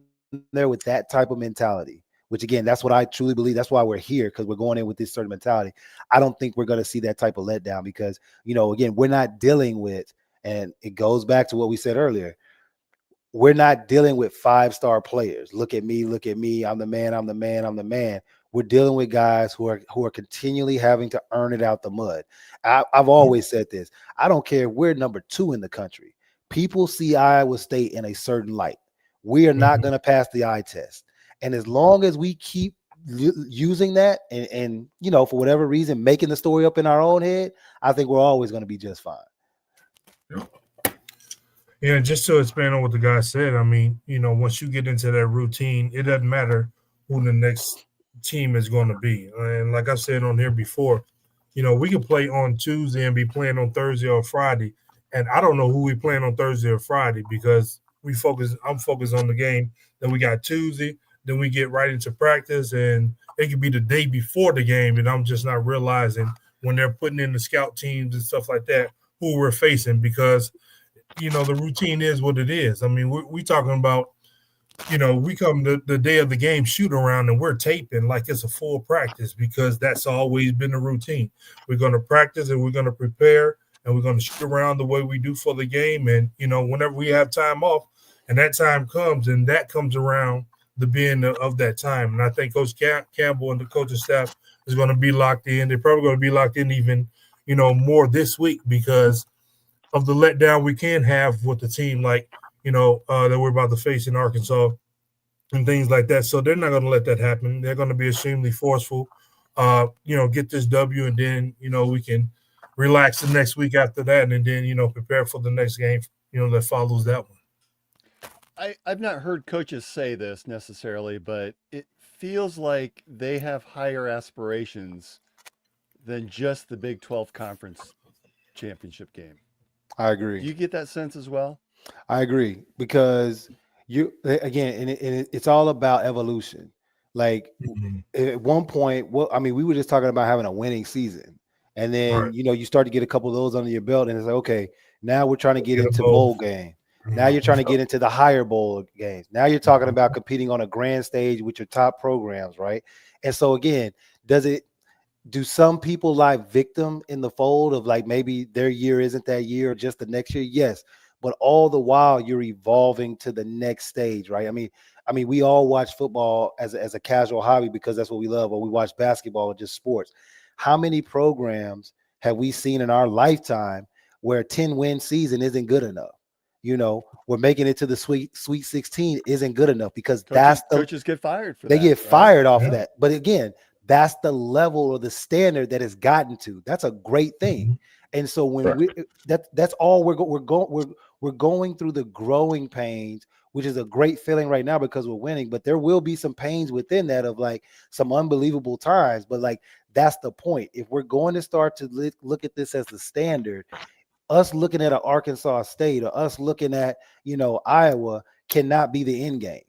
there with that type of mentality, which again, that's what I truly believe. That's why we're here, because we're going in with this certain mentality. I don't think we're going to see that type of letdown because, again, we're not dealing with, and it goes back to what we said earlier, we're not dealing with 5-star players. Look at me. I'm the man. We're dealing with guys who are continually having to earn it out the mud. I've always said this. I don't care if we're number 2 in the country. People see Iowa State in a certain light. We are not going to pass the eye test. And as long as we keep using that and for whatever reason, making the story up in our own head, I think we're always going to be just fine.
Yeah, just to expand on what the guy said, I mean, once you get into that routine, it doesn't matter who the next team is going to be. And like I said on here before, we can play on Tuesday and be playing on Thursday or Friday. And I don't know who we playing on Thursday or Friday because I'm focused on the game that we got Tuesday. Then we get right into practice, and it could be the day before the game, and I'm just not realizing when they're putting in the scout teams and stuff like that who we're facing because – the routine is what it is. I mean, we talking about, we come the day of the game shoot around and we're taping like it's a full practice because that's always been the routine. We're going to practice and we're going to prepare and we're going to shoot around the way we do for the game. And, whenever we have time off and that time comes, and that comes around the being of that time. And I think Coach Campbell and the coaching staff is going to be locked in. They're probably going to be locked in even, more this week because of the letdown we can have with the team, like, that we're about to face in Arkansas and things like that. So they're not going to let that happen. They're going to be extremely forceful, get this W, and then, we can relax the next week after that and then, prepare for the next game, that follows that one.
I've not heard coaches say this necessarily, but it feels like they have higher aspirations than just the Big 12 Conference Championship game.
I agree.
Do you get that sense as well?
I agree because it's all about evolution. Like at one point, we were just talking about having a winning season, and then you start to get a couple of those under your belt, and it's like, okay, now we're trying to get into bowl game. Now you're trying to get into the higher bowl games. Now you're talking about competing on a grand stage with your top programs, right? And so again, do some people lie victim in the fold of like maybe their year isn't that year or just the next year? Yes. But all the while you're evolving to the next stage, right? I mean, we all watch football as a casual hobby because that's what we love, or we watch basketball or just sports. How many programs have we seen in our lifetime where a 10-win season isn't good enough? We're making it to the Sweet 16 isn't good enough because
coaches get fired for
that. They get fired off of that. But again, that's the level or the standard that it's gotten to. That's a great thing. And so when that's all we're going through the growing pains, which is a great feeling right now because we're winning, but there will be some pains within that of like some unbelievable times. But like, that's the point. If we're going to start to look at this as the standard, us looking at an Arkansas State or us looking at, Iowa cannot be the end game.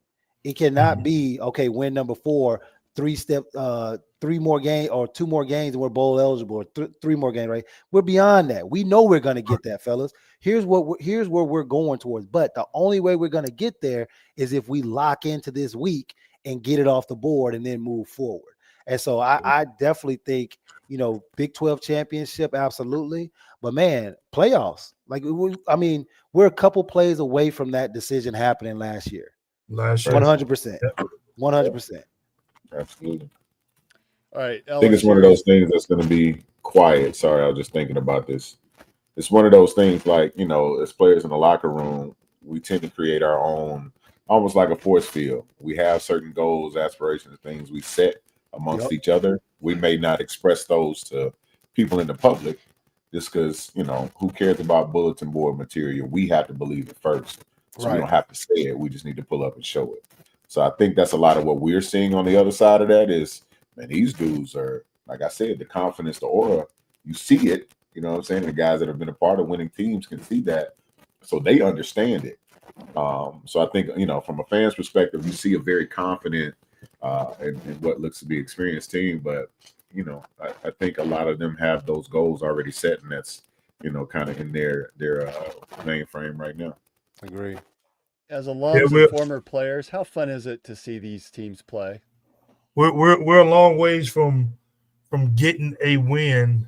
It cannot be, okay, win number 4, 3 more games or 2 more games and we're bowl eligible, or 3 more games, right? We're beyond that. We know we're going to get that, fellas. Here's where we're going towards. But the only way we're going to get there is if we lock into this week and get it off the board and then move forward. And so I definitely think, Big 12 championship, absolutely. But man, playoffs, we're a couple plays away from that decision happening last year. 100%. 100%.
Absolutely.
All right.
I think it's one of those things that's going to be quiet. Sorry, I was just thinking about this it's one of those things like, you know, as players in the locker room, we tend to create our own, almost like a force field. We have certain goals, aspirations, things we set amongst each other. We may not express those to people in the public just because, you know, who cares about bulletin board material? We have to believe it first. So we don't have to say it. We just need to pull up and show it. So I think that's a lot of what we're seeing on the other side of that is, man, these dudes are, like I said, the confidence, the aura, you see it. You know what I'm saying? The guys that have been a part of winning teams can see that. So they understand it. So I think, you know, from a fan's perspective, you see a very confident in what looks to be experienced team. But, you know, I think a lot of them have those goals already set, and that's, you know, kind of in their mainframe right now.
Agree.
As alums and former players, how fun is it to see these teams play?
We're a long ways from getting a win,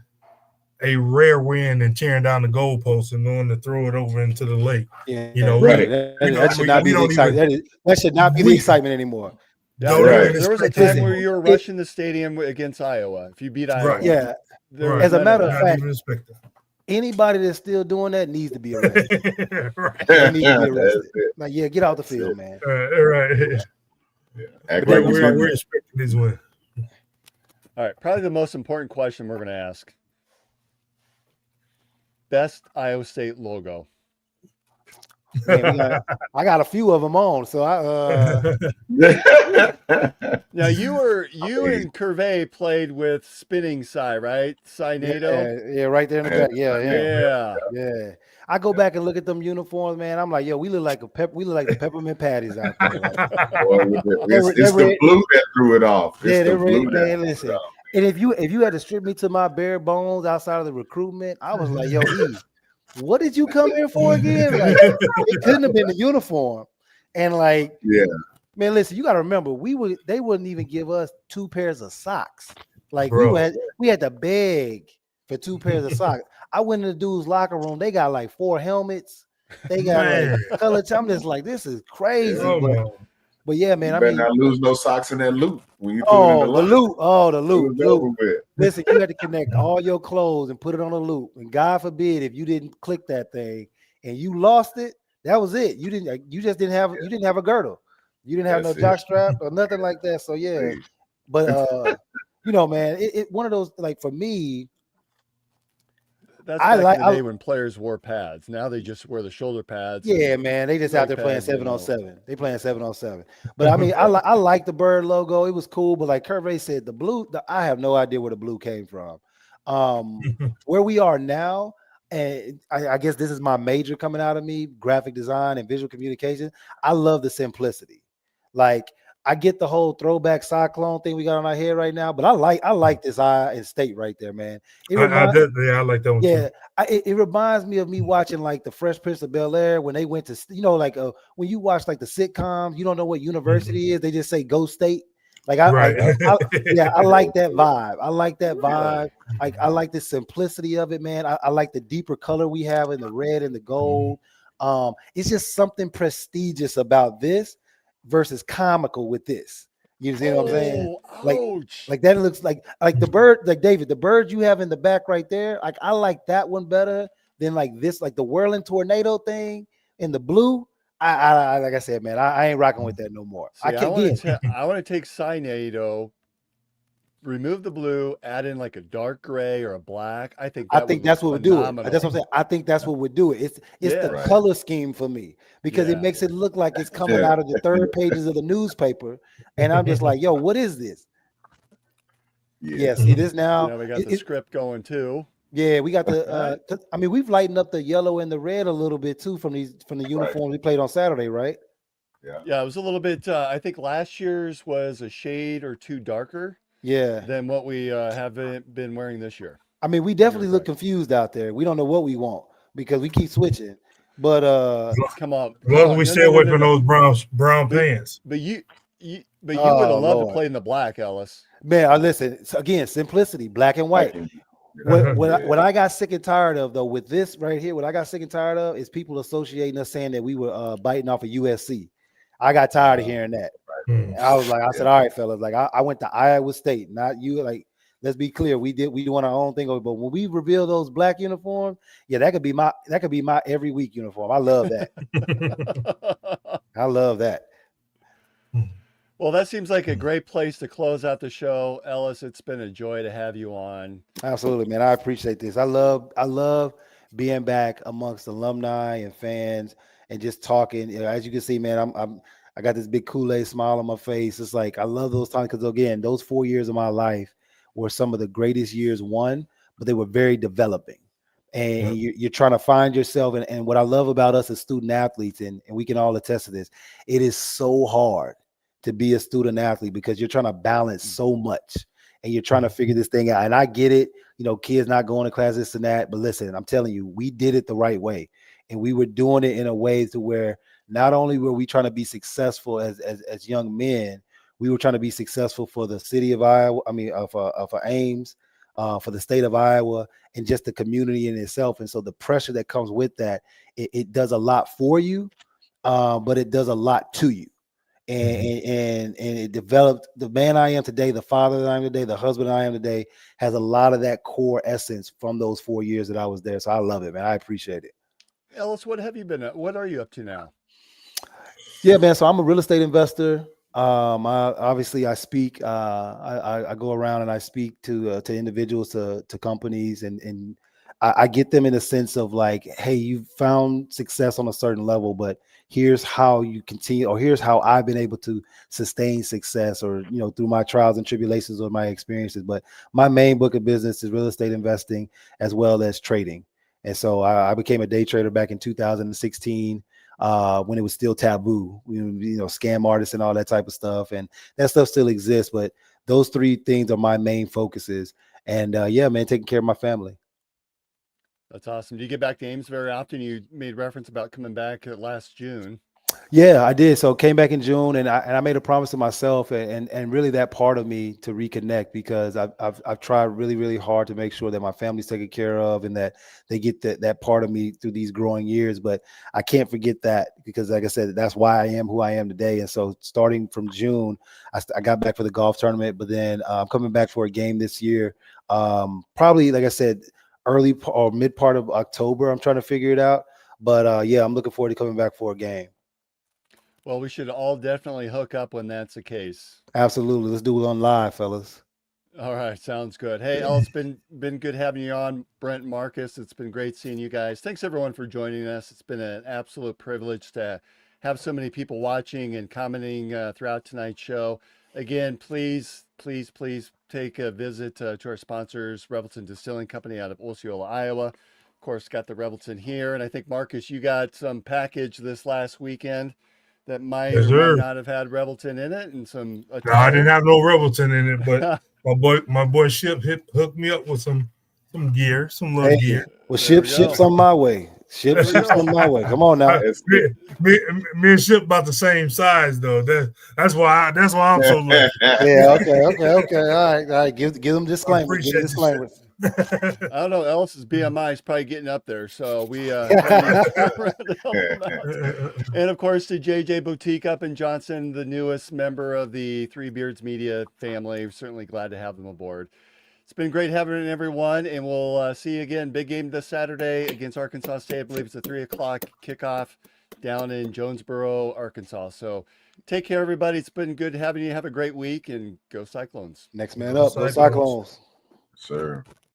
a rare win, and tearing down the goalpost and knowing to throw it over into the lake.
Yeah,
you know,
that should not be the excitement. That should not be the excitement anymore.
Yeah, there was a time where you were rushing the stadium against Iowa. If you beat Iowa,
yeah. As a matter of fact, anybody that's still doing that needs to be arrested. They need to be arrested. Like, yeah, get out the field, man.
Right. We're expecting this win.
All right, probably the most important question we're going to ask. Best Iowa State logo.
Man, I got a few of them on, so
Now you and Curvey played with Spinning Cy, right? Cy NATO.
Yeah, right there in the back. Yeah. I go back and look at them uniforms, man. I'm like, yo, we look like the peppermint patties out there.
It's the blue that threw it off.
They're ready, man. Listen, and if you had to strip me to my bare bones outside of the recruitment, I was like, yo, E, what did you come here for again? Like, it couldn't have been the uniform. And like, man, listen, you got to remember, they wouldn't even give us 2 pairs of socks. Like, we had to beg for 2 pairs of socks. I went in the dude's locker room. They got like 4 helmets. They got like color. I'm just like, this is crazy. But yeah, man,
you better not lose no socks in that loop when you
the loop. Listen, you had to connect all your clothes and put it on a loop. And God forbid if you didn't click that thing and you lost it, that was it. You just didn't have a girdle. You didn't have no jock strap or nothing like that. So yeah. But you know, man, it one of those, like, for me.
That's back in the day when players wore pads. Now they just wear the shoulder pads.
Yeah, man, they just out there playing 7-on-7. They playing 7-on-7. But I mean, I like the bird logo. It was cool. But like Curvey said, the blue. I have no idea where the blue came from. Where we are now, and I guess this is my major coming out of me: graphic design and visual communication. I love the simplicity. Like, I get the whole throwback cyclone thing we got on our head right now, but I like this eye and state right there, man. I
like that one.
Yeah, it reminds me of me watching like the Fresh Prince of Bel-Air when they went to, you know, like when you watch like the sitcoms, you don't know what university is, they just say go state. Like I like that vibe. I like that vibe. Like I like the simplicity of it, man. I like the deeper color we have in the red and the gold. It's just something prestigious about this versus comical with this. You see what I'm saying? Like that looks like the bird, like David, the bird you have in the back right there. Like I like that one better than like this, like the whirling tornado thing in the blue. I like I said, man, I ain't rocking with that no more.
See, I want to take Cynado, remove the blue, add in like a dark gray or a black. I think
that's what would do it. That's what I'm saying. I think that's what would do it. It's the color scheme for me because it makes it look like it's coming out of the third pages of the newspaper, and I'm just like, yo, what is this? Yeah, see this now.
We got the script going too.
Yeah, we got the. I mean, we've lightened up the yellow and the red a little bit too from the uniforms we played on Saturday, right?
Yeah, it was a little bit. I think last year's was a shade or 2 darker. Than what we have been wearing this year. I
mean, we definitely look confused out there. We don't know what we want because we keep switching. But
come on.
As long as we stay away from those brown pants.
But you would have loved to play in the black, Ellis.
Man, listen, again, simplicity, black and white. What I got sick and tired of though with this right here, what I got sick and tired of is people associating us saying that we were biting off of USC. I got tired of hearing that. I was like, I said, all right, fellas, like I went to Iowa State, not you. Like Let's be clear. We doing our own thing, but when we reveal those black uniforms, yeah, that could be my every week uniform. I love that. I love that.
Well, that seems like a great place to close out the show. Ellis, it's been a joy to have you on.
Absolutely, man. I appreciate this. I love being back amongst alumni and fans and just talking. As you can see, man, I got this big Kool-Aid smile on my face. It's like I love those times because again, those 4 years of my life were some of the greatest years, but they were very developing. And you're trying to find yourself. And what I love about us as student athletes, and we can all attest to this, it is so hard to be a student athlete because you're trying to balance so much and you're trying to figure this thing out. And I get it, kids not going to class, this and that. But listen, I'm telling you, we did it the right way. And we were doing it in a way to where not only were we trying to be successful as young men, we were trying to be successful for the city of Iowa, for Ames, for the state of Iowa, and just the community in itself. And so the pressure that comes with that, it does a lot for you, but it does a lot to you. And it developed the man I am today, the father that I am today, the husband I am today, has a lot of that core essence from those 4 years that I was there. So I love it, man. I appreciate it.
Ellis, what are you up to now?
Yeah, man. So I'm a real estate investor. I speak. I go around and I speak to individuals, to companies, and I get them in a sense of like, hey, you found success on a certain level, but here's how you continue, or here's how I've been able to sustain success, or through my trials and tribulations or my experiences. But my main book of business is real estate investing as well as trading. And so I became a day trader back in 2016. When it was still taboo, scam artists and all that type of stuff. And that stuff still exists, but those three things are my main focuses. And yeah, man, taking care of my family.
That's awesome. Do you get back to Ames very often? You made reference about coming back last June.
Yeah, I did. So came back in June, and I made a promise to myself and really that part of me to reconnect, because I've tried really, really hard to make sure that my family's taken care of and that they get that part of me through these growing years. But I can't forget that, because like I said, that's why I am who I am today. And so starting from June, I got back for the golf tournament, but then I'm coming back for a game this year. Probably, like I said, early or mid part of October. I'm trying to figure it out. But yeah, I'm looking forward to coming back for a game.
Well, we should all definitely hook up when that's the case.
Absolutely. Let's do it on live, fellas.
All right. Sounds good. Hey, Ellis, been good having you on. Brent, Marcus, it's been great seeing you guys. Thanks everyone for joining us. It's been an absolute privilege to have so many people watching and commenting throughout tonight's show. Again, please take a visit to our sponsors, Revelton Distilling Company out of Osceola, Iowa. Of course, got the Revelton here. And I think, Marcus, you got some package this last weekend that might or might not have had Revelton in it, and some.
No, I didn't have no Revelton in it, but my boy Ship hooked me up with some gear, some little gear.
Well, ship's on my way. Ship's on my way. Come on now.
Me and Ship about the same size though. That's why I'm so low.
Yeah. Okay. All right. Give them disclaimer. Give them disclaimer.
I don't know. Ellis's BMI is probably getting up there, so we. And of course, the JJ Boutique up in Johnson, the newest member of the Three Beards Media family. We're certainly glad to have them aboard. It's been great having everyone, and we'll see you again. Big game this Saturday against Arkansas State. I believe it's a 3:00 kickoff down in Jonesboro, Arkansas. So take care, everybody. It's been good having you. Have a great week, and go Cyclones.
Next man up. Go Cyclones.
Sir.